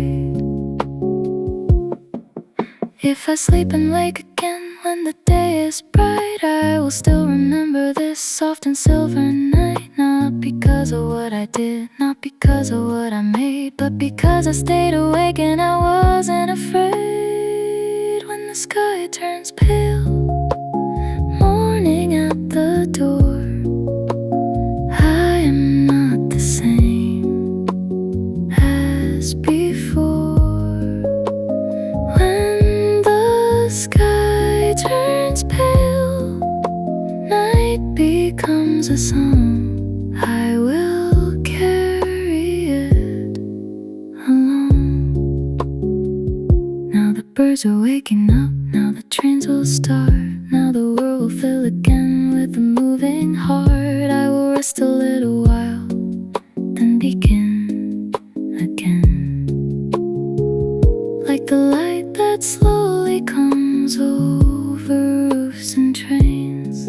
If I sleep and wake again when the day is bright, I will still remember this soft and silver night. Not because of what I did, not because of what I made, but because I stayed awake and I wasn't afraid. When the sky turns pale, morning at the door, I am not the same as before. When the sky turns pale, night becomes a song. I will carry it along. Now the birds are waking up, now the trains will start, now the world will fill again with a moving heart. I will rest a little while, then begin again. Like the light that slowly comes over roofs and trains,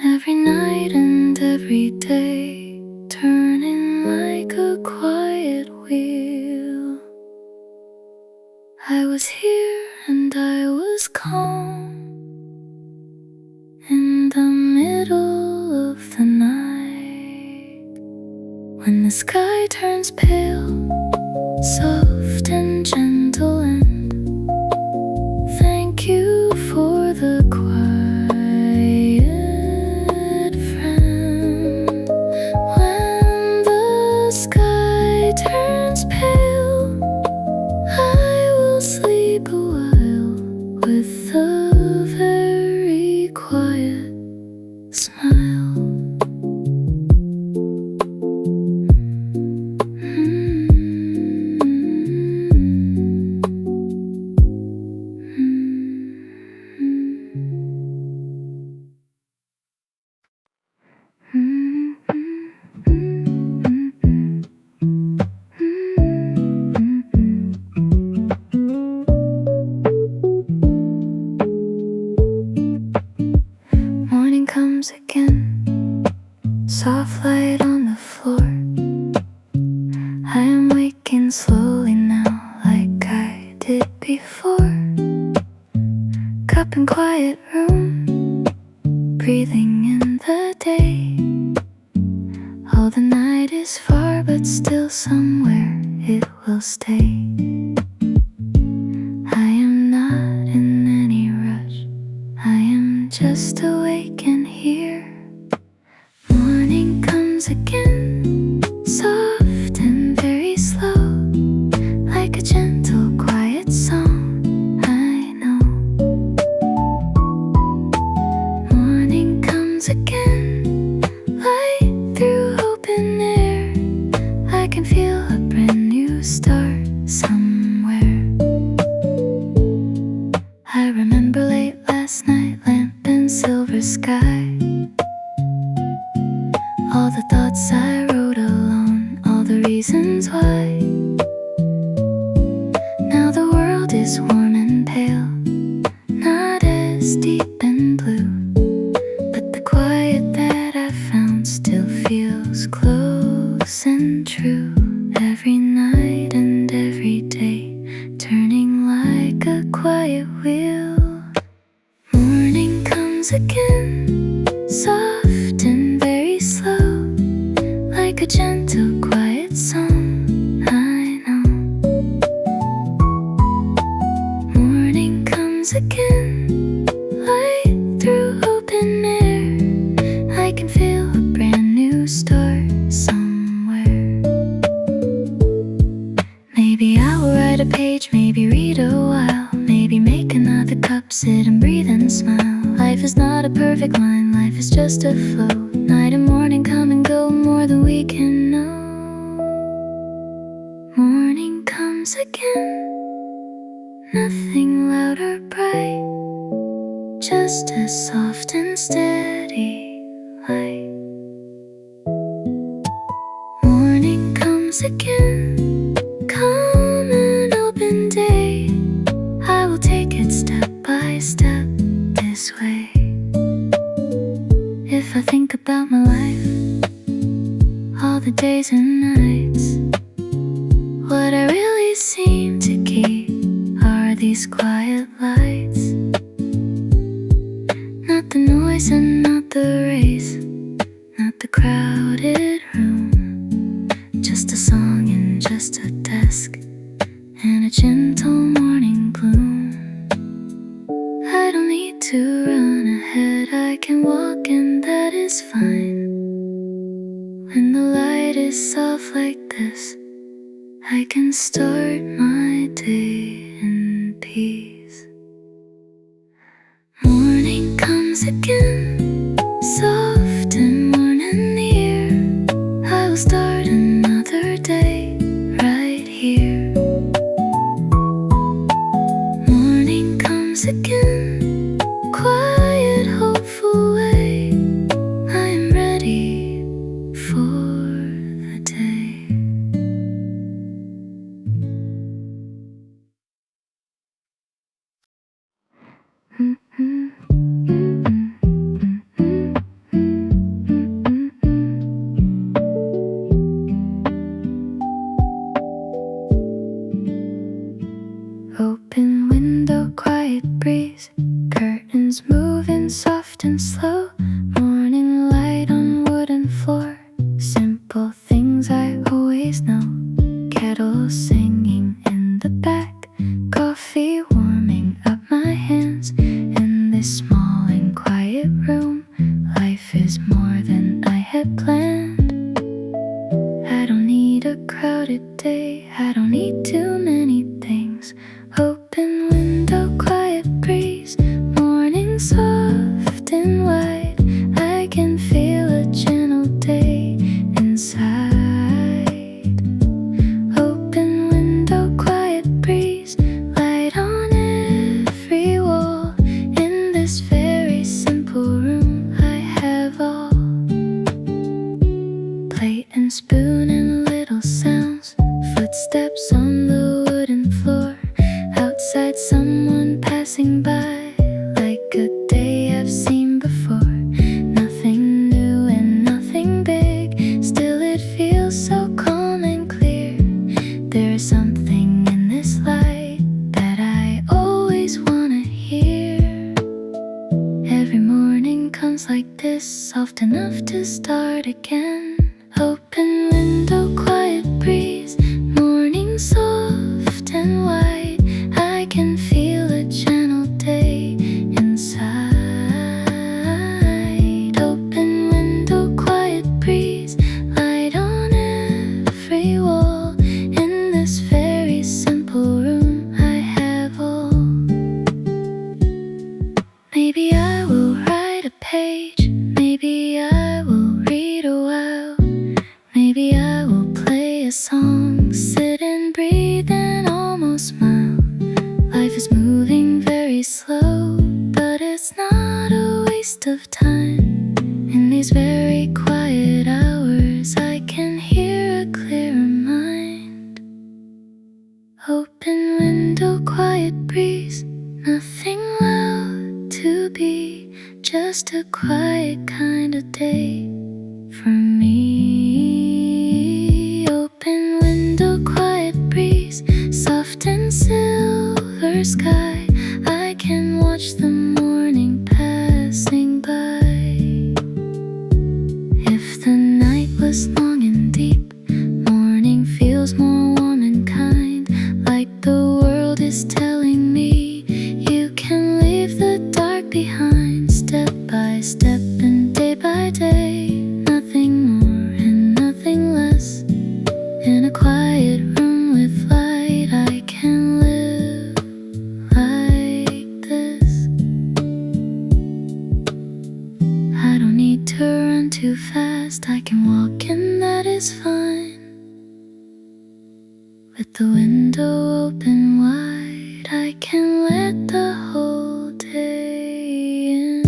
every night and every day, turning like a quiet wheel. I was here and I was calm in the middle of the night. When the sky turns pale, soft and gentle, and thank you for the quiet friend. When the sky turns pale, I will sleep a while with a very quiet smile. waking slowly now like I did before. Cup and quiet room, breathing in the day. Oh, the night is far, but still somewhere it will stay. I am not in any rush, I am just awake and here. Morning comes again, soft and very slow, like a gentle, quiet song, I know. Morning comes again, light through open air. I can feel a brand new start somewhere. I remember late last night, lamp and silver sky. All the thoughts I wrote alone, all the reasons why. Now the world is warm and pale, not as deep and blue, but the quiet that I found still feels close and true. Every night and every day, turning like a quiet wheel. Morning comes again, soft and very slow, like a gentle, quiet song, I know. Morning comes again, light through open air. I can feel a brand new start somewhere. Maybe I will write a page, maybe read a while, maybe make another cup, sit and breathe and smile. Life is not a perfect line, life is just a flow. Night and morning come and go, more than we can know. Morning comes again, nothing loud or bright, just a soft and steady light. Morning comes again, calm and open day. I will take it step by step this way. If I think about my life, all the days and nights, what I really seem to keep are these quiet lights. Not the noise and not the race, not the crowded room, just a song and just a desk and a gentle morning gloom. I don't need to run ahead, I can walk and that is fine. When the light is soft like this, I can start my day in peace. Morning comes again, soft and warm and near. I will start another day right here. Morning comes again, quiet, hopeful way. I am ready for the day. Open window, quiet breeze, curtains moving soft and slow. Morning light on wooden floor, simple things I always know. Kettle singing in the back, coffee warming up my hands. In this small and quiet room, life is more than I had planned. I don't need a crowded day, I don't need too many things. Open window, quiet breeze, morning soft and wide. I can feel a gentle day inside. Open window, quiet breeze, light on every wall. In this very simple room, I have all. Plate and spoon and little sounds, footsteps on the wooden floor. Outside someone passing by, like a day I've seen before. Nothing new and nothing big, still it feels so calm and clear. There's something in this light that I always wanna hear. Every morning comes like this, soft enough to start again. Open window, quiet breeze, morning soft and white. I can feel a gentle day inside. Open window, quiet breeze, light on every wall. In this very simple room I have all. Maybe I will write a page, maybe I will read a while. Maybe I will play a song, sit and breathe and almost smile. Life is moving very slow, but it's not a waste of time. In these very quiet hours I can hear a clearer mind. Open window, quiet breeze, nothing loud to be, just a quiet kind of day for me. Open window, quiet breeze, soft and silver sky. I can watch the morning passing by. If the night was long and deep, morning feels more warm and kind. Like the world is telling me you can leave the dark behind. Step by step and day by day, nothing more and nothing less. In a quiet room with light I can live like this. I don't need to run too fast, I can walk and that is fine. With the window open wide, I can let the whole day in.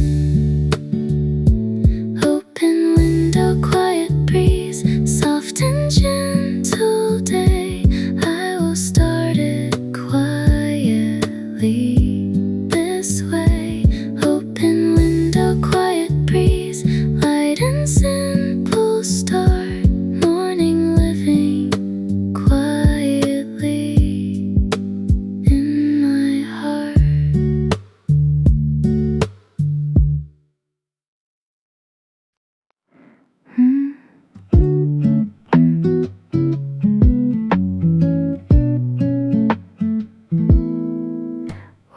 Open window, quiet breeze, soft and gentle day. I will start it quietly this way. Open window, quiet breeze, light and simple start. Morning living quietly in my heart.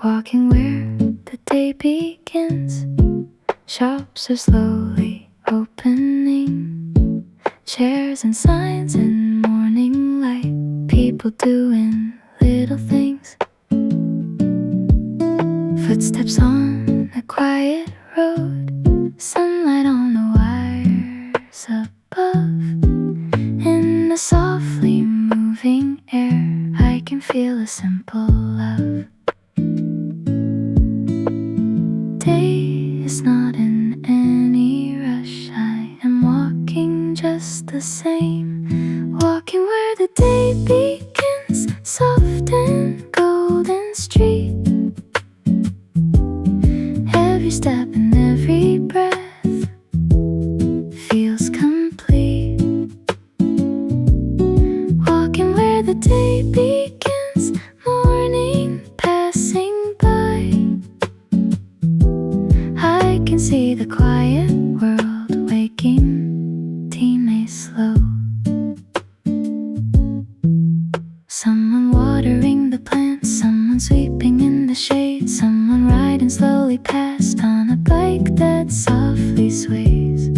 Walking where the day begins, shops are slowly opening, chairs and signs in morning light, people doing little things. Footsteps on a quiet road, sunlight on the wires above. In the softly moving air, I can feel a simple love. Day is not in any rush, I am walking just the same. Walking where the day begins, soft and golden street. Every step and every breath feels complete. Walking where the day begins, morning passing by. I can see the quiet world waking, teammates slow. Someone watering the plants, someone sweeping in the shade, someone riding slowly past on a bike that softly sways.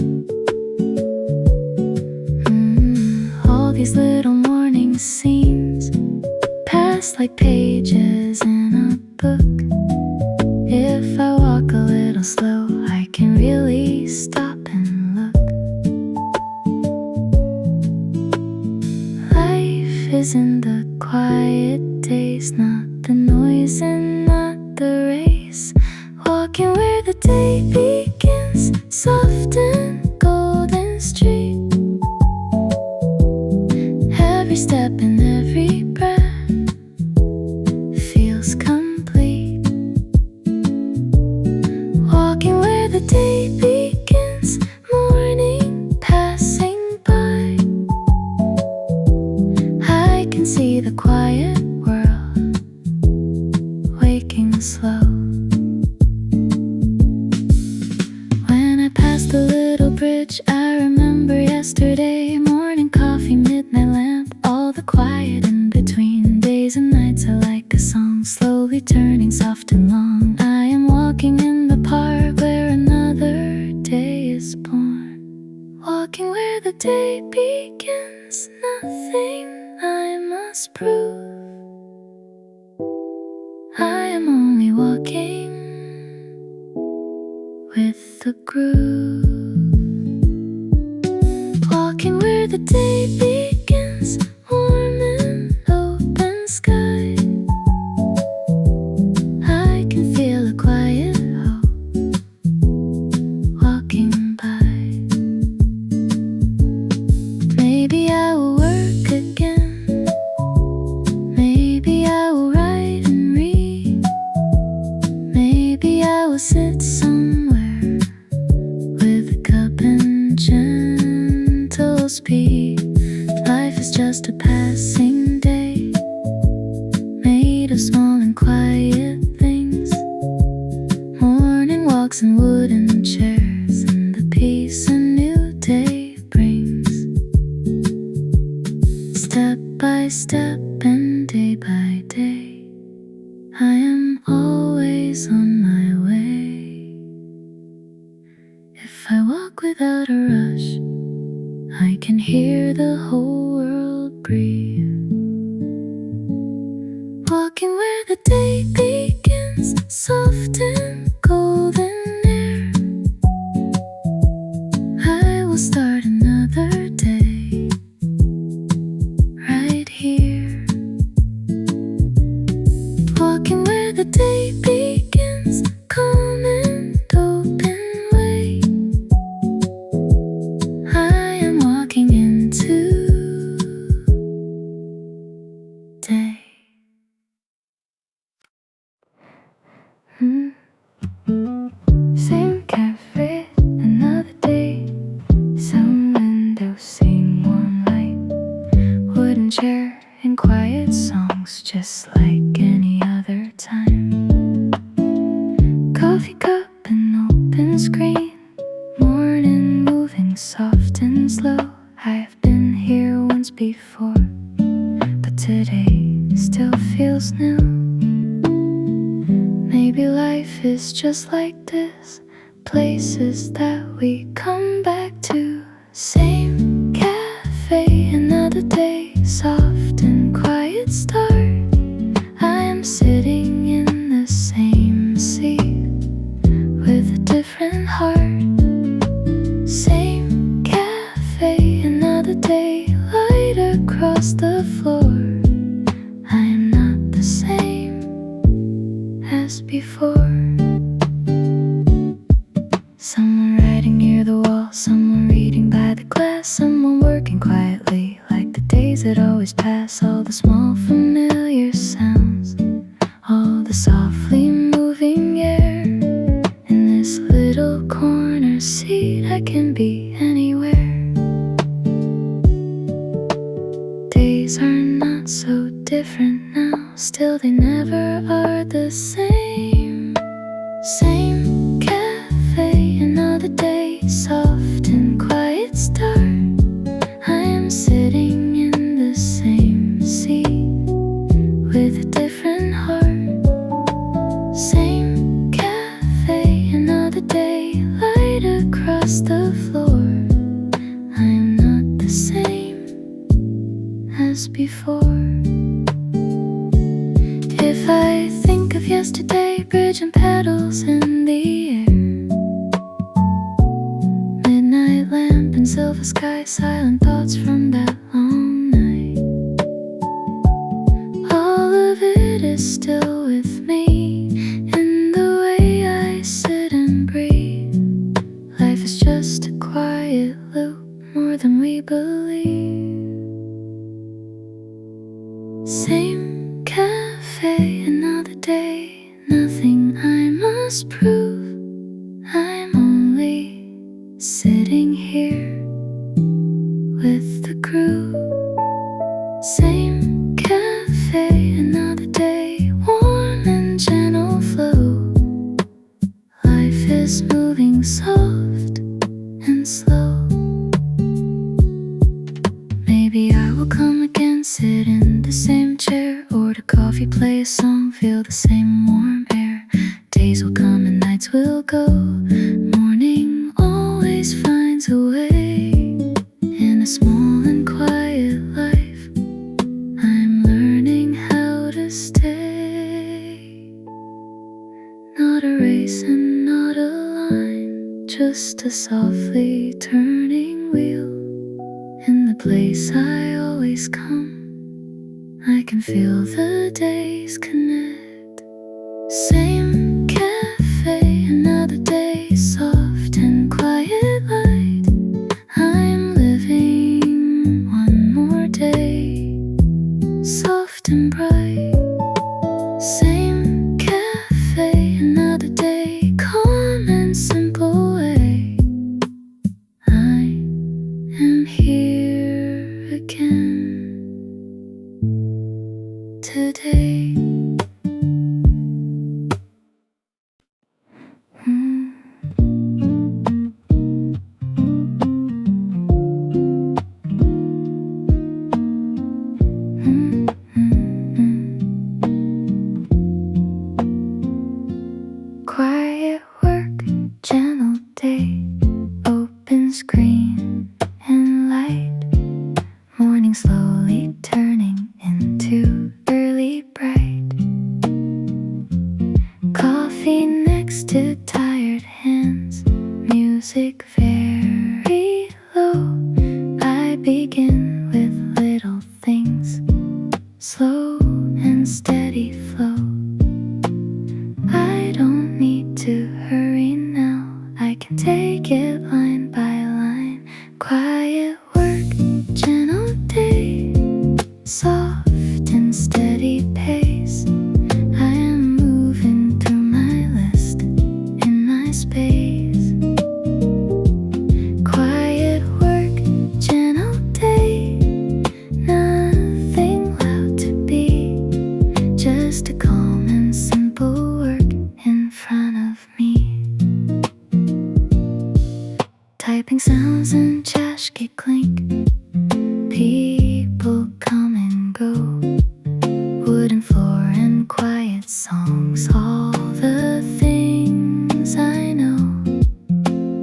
All these little morning scenes pass like pages in a book. If I walk a little slow, I can really stop and look. Life is in the quiet days, not the noise and not the race. Walking where the day begins, soft and golden street. Every step and every breath feels complete. Walking where the day begins, morning passing by. I can see see the quiet world waking slow. When I pass the little bridge, I remember yesterday. Morning coffee, midnight lamp, all the quiet in between. Days and nights are like a song, slowly turning soft and long. I am walking in the park where another day is born. Walking where the day begins, nothing I must prove. I am only walking with the groove. Walking where the day begins, warm and open sky. I can feel a quiet hope walking by. Maybe I will work again. Maybe I will write and read. Maybe I will sit somewhere with a cup and gentle speed. Life is just a passing day, made of small and quiet things. Morning walks and wooden chairs, and the peace a new day brings. Step by step and day by day, I am always on my way. If I walk without a rush, I can hear the whole world breathe. Walking where the day begins, soft and golden air. I will start another day right here. Walking where the day begins, calm and open way. I am walking into day. Same cafe, another day. Some windows, same warm light. Wooden chair and quiet songs, just like any other time. Coffee cup and open screen. Morning moving soft and slow. I've been here once before, but today still feels new. Maybe life is just like this, places that we come back to. Same cafe, another day, soft and quiet start. I am sitting in the same seat with a different heart. Same cafe, another day, light across the floor. I am not the same as before. Someone writing near the wall, someone reading by the glass, someone working quietly like the days that always pass. All the small familiar sounds, all the softly moving air. In this little corner seat, I can be anywhere. Days are not so different now, still they never are the same. Same cafe, another day, soft and quiet start. I am sitting in the same seat with a different heart. Same cafe, another day, light across the floor. I am not the same as before. If I think of yesterday, bridge and petals in the air, midnight lamp and silver sky, silent thoughts from that long night. All of it is still with me in the way I sit and breathe. Life is just a quiet loop, more than we believe. Same cafe, another day, nothing I must prove. I'm only sitting here with the crew. Same cafe. chair, order coffee, play a song, feel the same warm air. Days will come and nights will go. Morning always finds a way. In a small and quiet life, I'm learning how to stay. Not a race and not a line, just a softly turning wheel. In the place I always come, I can feel the days connect. Same cafe, another day, soft and quiet light. I'm living one more day, soft and bright. Same cafe, another day, calm and simple way. I am here again today. Quiet work, channel day, open screen and light. Morning slowly turning into early bright. Coffee next to tired hands, music very low. I begin with little things, slow and steady flow. I don't need to hurry now, I can take it line by line. Quiet work, gentle day, soft and steady pace. I am moving through my list in my space. Quiet work, gentle day, nothing loud to be, just a calm and simple work in front of me. Typing sounds and chashki clink, people come and go. Wooden floor and quiet songs, all the things I know.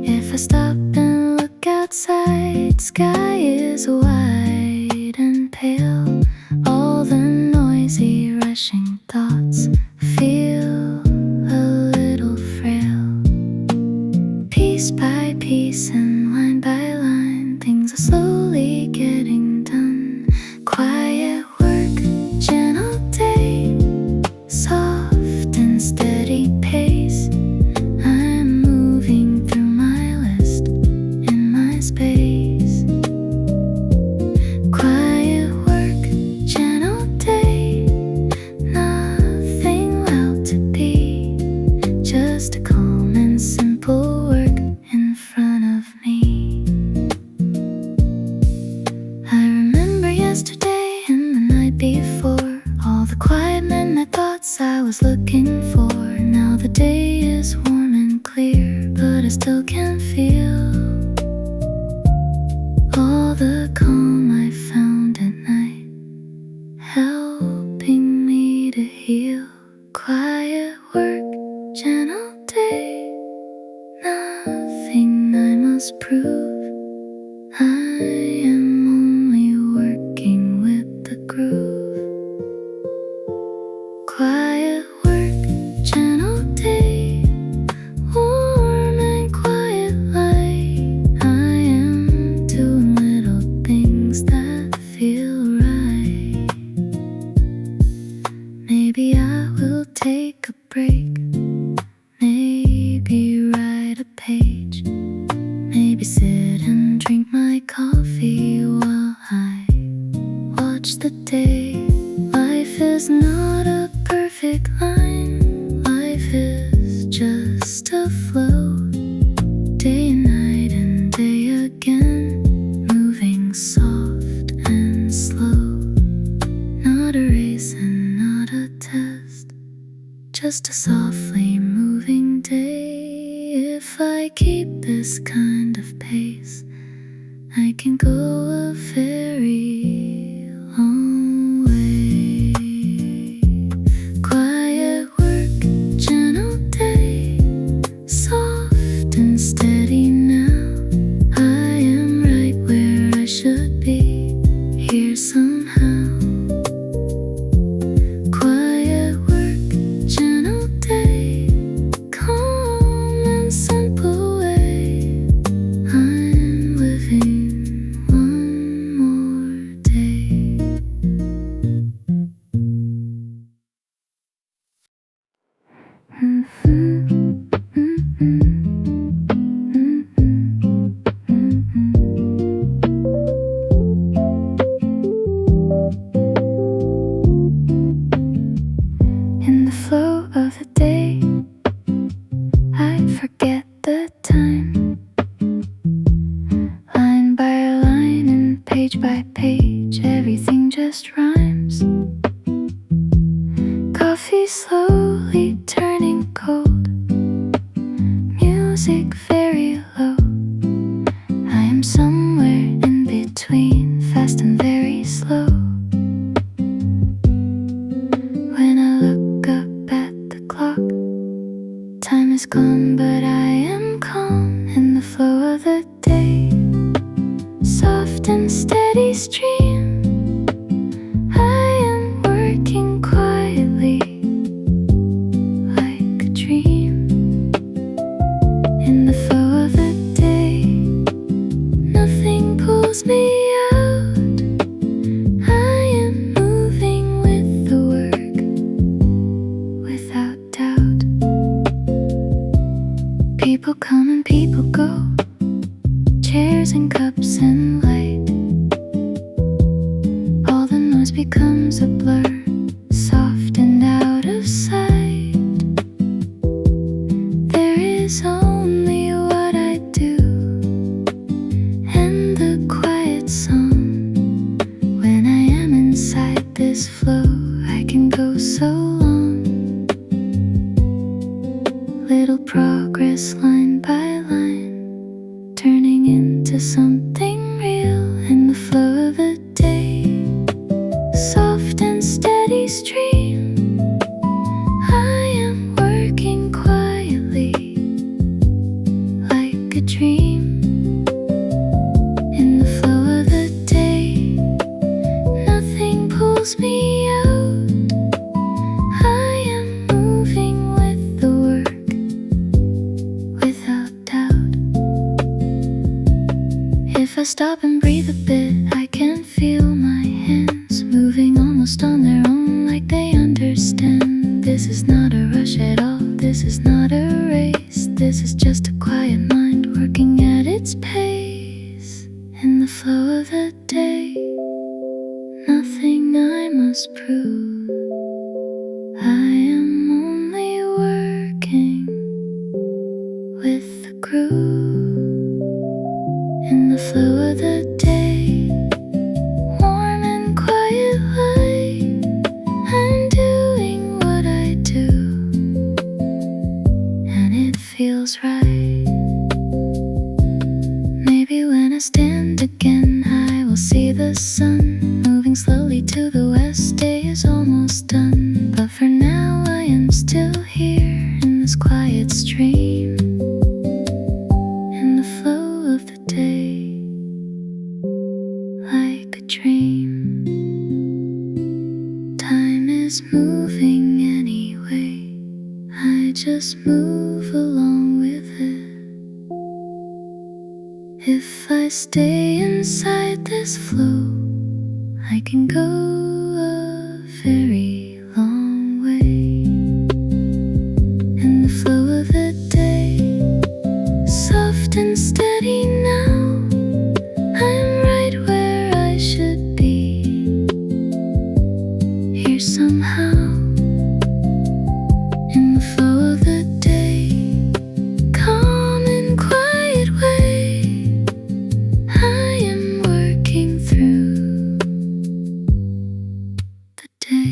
If I stop and look outside, sky is wide and pale. All the noisy rushing thoughts feel a little frail. Piece by piece and line by line, things are slowly getting done. Quiet work, gentle day, soft and steady pace. I'm moving through my list in my space. Quiet work, gentle day, nothing loud to be, just a calm and simple work in front of me. I remember yesterday and the night before, all the quiet midnight thoughts I was looking for. Now the day is warm and clear, but I still can feel all the calm I found at night, helping me to heal. Quiet work, gentle day, nothing I must prove. I am only working with the groove. Quiet work, gentle day, warm and quiet light. I am doing little things that feel right. Maybe I will take a break, maybe write a page, maybe sit and drink my coffee while I watch the day. Life is not a perfect line, life is just a flow. Day and night and day again, moving soft and slow. Not a race and not a test, just a softly moving day. If I keep this kind of pace, I can go a very long way. Coffee slowly turning cold, music very low. I am somewhere in between, fast and very slow. When I look up at the clock, time is gone, but I am calm in the flow of the day. Soft and steady stream, I am working quietly like a dream. In the flow of the day, nothing pulls me out. I am moving with the work, without doubt. People come and people go, chairs and cups and light. All the noise becomes a blur, soft and out of sight. There is only what I do and the quiet song. When I am inside this flow, I can go so long. Little progress line by line, turning into something real in the flow of the day. Soft and steady stream, I am working quietly like a dream. In the flow of the day, nothing pulls me out. I am moving with the work, without doubt. If I stop and breathe a bit, I can feel my hands moving almost on their own, like they understand. This is not a rush at all, this is not a race. This is just a quiet mind working at its pace. In the flow of the day, nothing I must prove. I am only working with the groove. In the flow of the day, warm and quiet light, I'm doing what I do, and it feels right. Maybe when I stand again, I will see the sun moving slowly to the west. Day is almost done, but for now I am still here in this quiet stream. In the flow of the day, like a dream. Time is moving anyway, I just move along with it. If I stay inside this flow, I can go a very long way. In the flow of the day, soft and steady now, I'm right where I should be, here somehow. In the flow of the day, calm and quiet way, I am working through the day.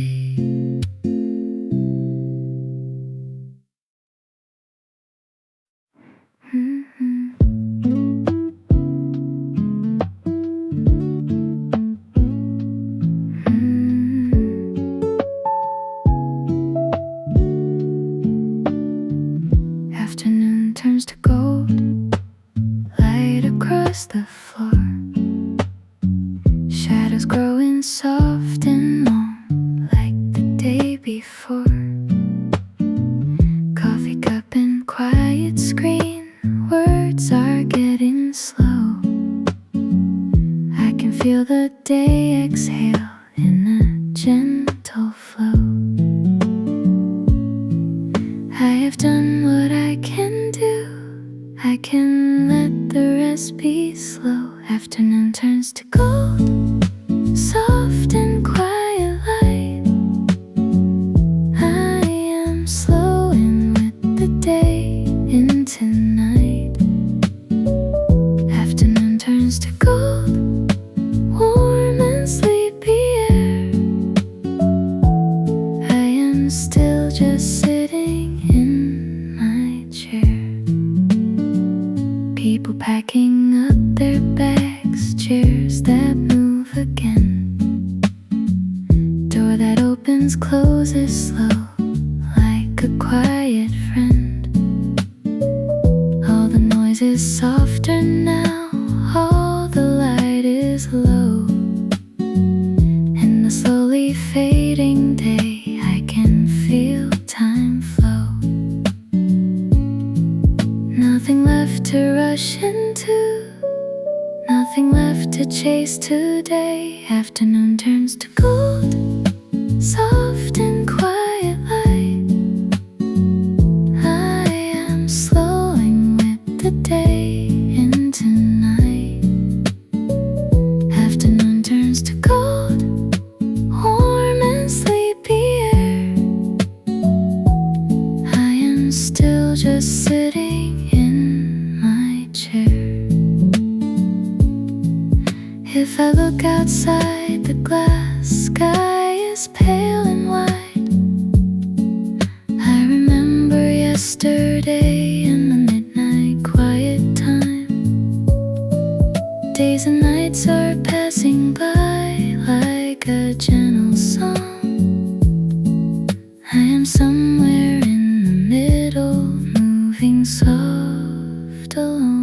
am still just sitting in my chair. People packing up their bags, chairs that move again. Door that opens, closes slow, like a quiet friend. All the noise is softer now, all the light is low. In the slowly fading day, I can feel time flow. Nothing left to rush into, nothing left to chase today. Afternoon turns to gold, soft and quiet light. I am slowing with the day into night. Afternoon turns to gold, warm and sleepy air. I am still just sitting in my chair. If I look outside, the glass sky is pale and wide. I remember yesterday in the midnight quiet time. Days and nights are passing by like a gentle song. I am somewhere in the middle, moving soft alone.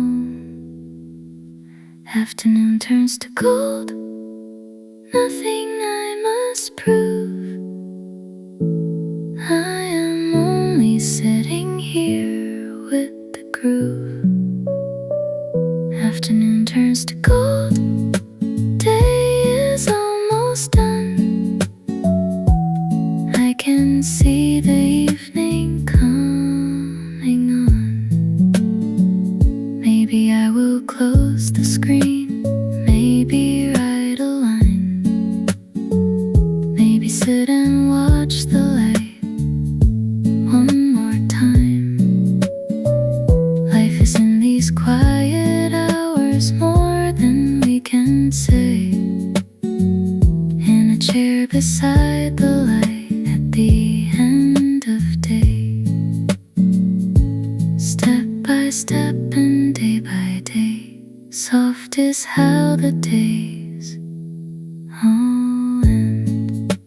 Afternoon turns to gold, nothing I must prove. I am only sitting here with the groove. Afternoon turns to gold, day is almost done. I can see the evening coming on. Maybe I will close the screen, maybe write a line, maybe sit and watch the light one more time. Life is in these quiet hours, more than we can say. In a chair beside the light at the end of day. Step by step and day by day, soft is how the days all end.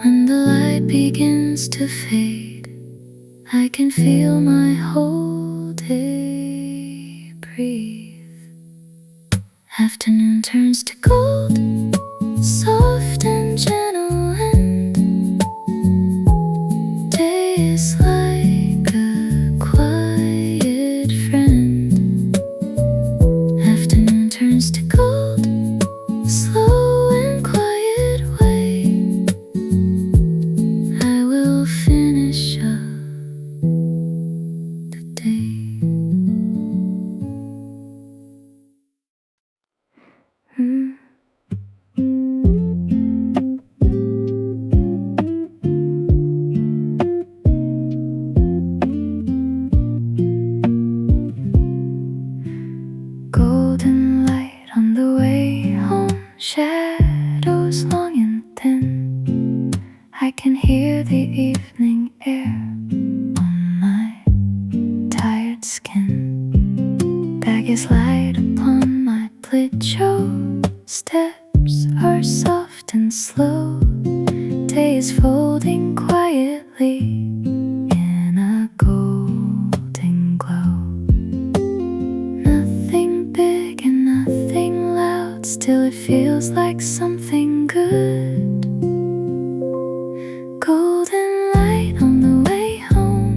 When the light begins to fade, I can feel my whole day breathe. Afternoon turns to gold, soft and gentle, and day is like a quiet friend. Afternoon turns to gold, slow and quiet way. I will finish up the day. Golden light on the way home, shadows long and thin. I can hear the evening air on my tired skin. Bag is light upon my plecho, steps are soft and slow. Day is folding quietly in a golden glow. Nothing big and nothing loud, still it feels like something good. Golden light on the way home,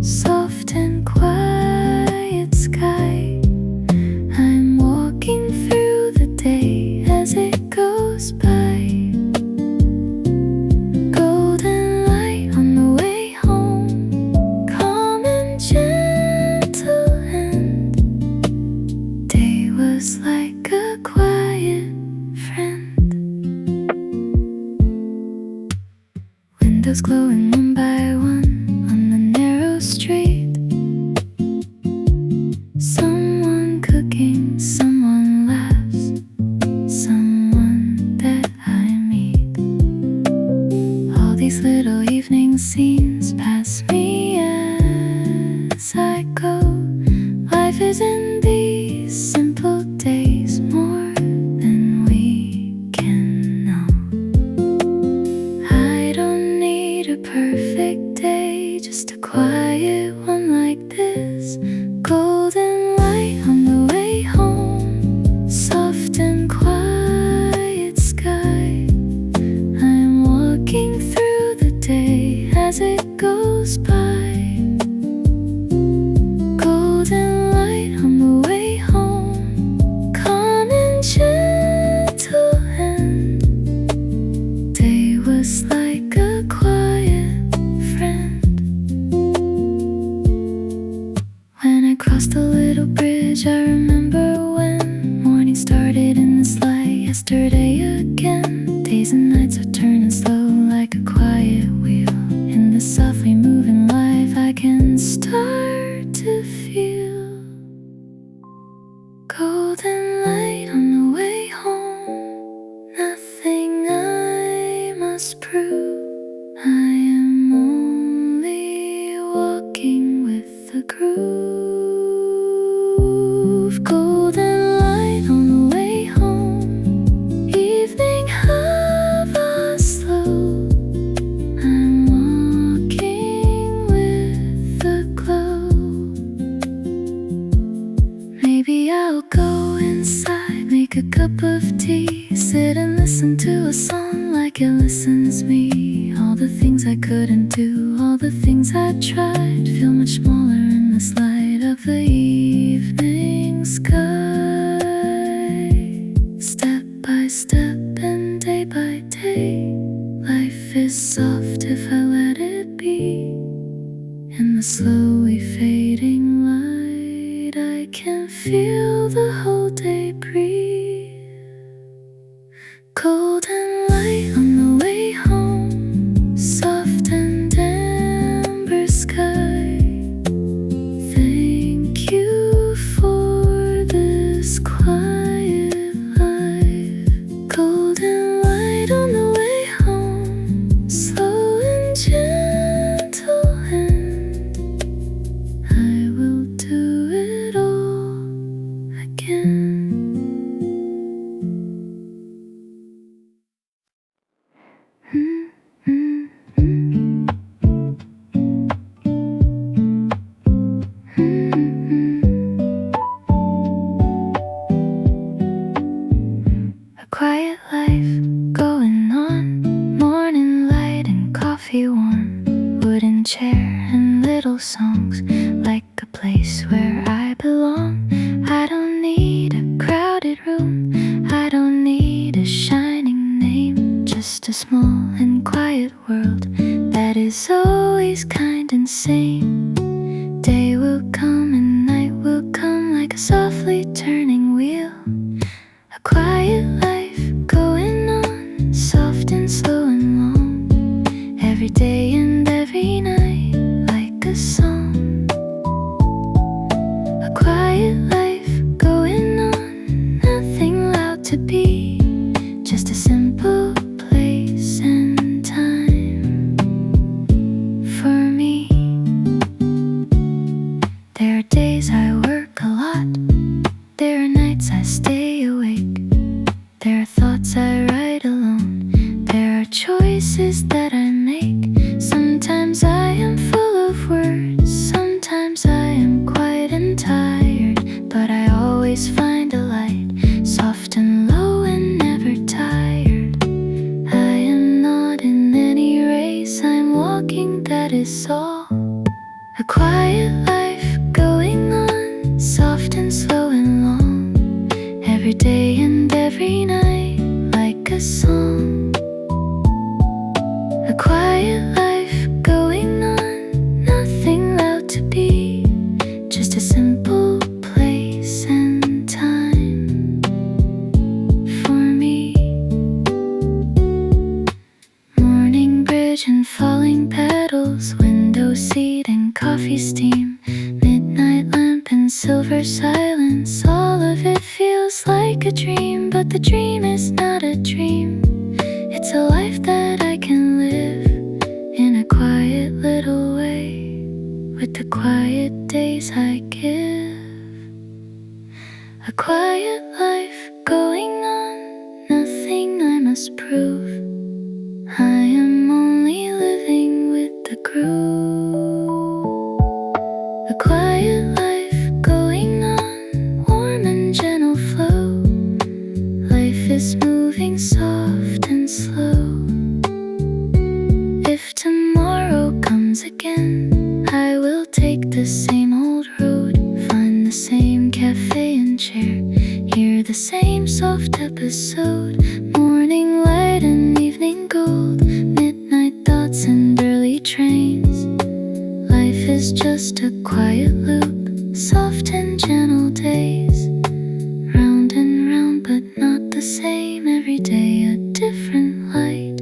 soft and quiet sky. I'm walking through the day as it goes by. Golden light on the way home, calm and gentle, and day was like a quiet friend. Windows glowing one by one on the narrow street. Someone cooking, someone laughs, someone that I meet. All these little evening scenes pass me as I go. Life is in these simple days more than we can know. I don't need a perfect day, just a quiet one like this. Golden light on the way home, soft and quiet sky. I'm walking through the day as it goes by. Golden light on the way home, calm and gentle, and day was like a quiet friend. When I crossed the little bridge, I remember when morning started in this light. Yesterday again, days and nights are turning slow like a quiet wheel. In the softly moving life, I can start to feel. Golden light on the way home, nothing I must prove. I am only walking with the groove. Golden light on the way home, evening hover slow. I'm walking with the glow. Maybe I'll go inside, make a cup of tea, sit and listen to a song like it listens me. All the things I couldn't do, all the things I tried, feel much smaller in this light of the evening sky. Step by step and day by day, life is soft if I let it be. In the slowly fading light, I can feel the whole day breathe. Golden light on the way home, soft and amber sky. Thank you for this quiet life. Golden light on the way home, slow and gentle, and I will do it all again. A quiet life going on, morning light and coffee warm, wooden chair and little songs, like a place where I belong. I don't need a crowded room, I don't need a shining name, just a small and quiet world that is always kind and sane. Day will come and night will come like a softly turning wheel. A quiet life going on, soft and slow and long, every day and every night like a song. A quiet life going on, nothing loud to be, just a simple place and time for me. There are days I work a lot, there are nights I stay awake, there are thoughts I write alone, there are choices that I make. Sometimes I am full of words, sometimes I am quiet and tired, but I always find a light, soft and low and never tired. I am not in any race, I'm walking, that is all. A quiet life going on, soft and slow and long, every day and every night like a song. A quiet life going on, nothing loud to be, just a simple place and time for me. Morning bridge and falling petals, window seat and coffee steam, midnight lamp and silver silence, all of it feels like a dream, but the dream is not a dream. It's a life that I can live, nights and early trains. Life is just a quiet loop, soft and gentle days, round and round but not the same. Every day a different light.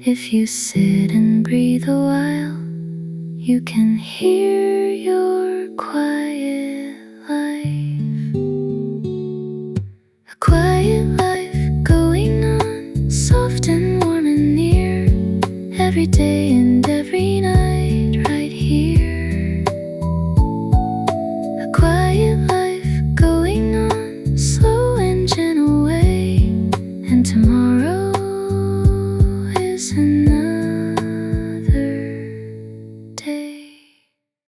If you sit and breathe a while, you can hear your quiet life. A quiet life going on, soft and warm and near, every day and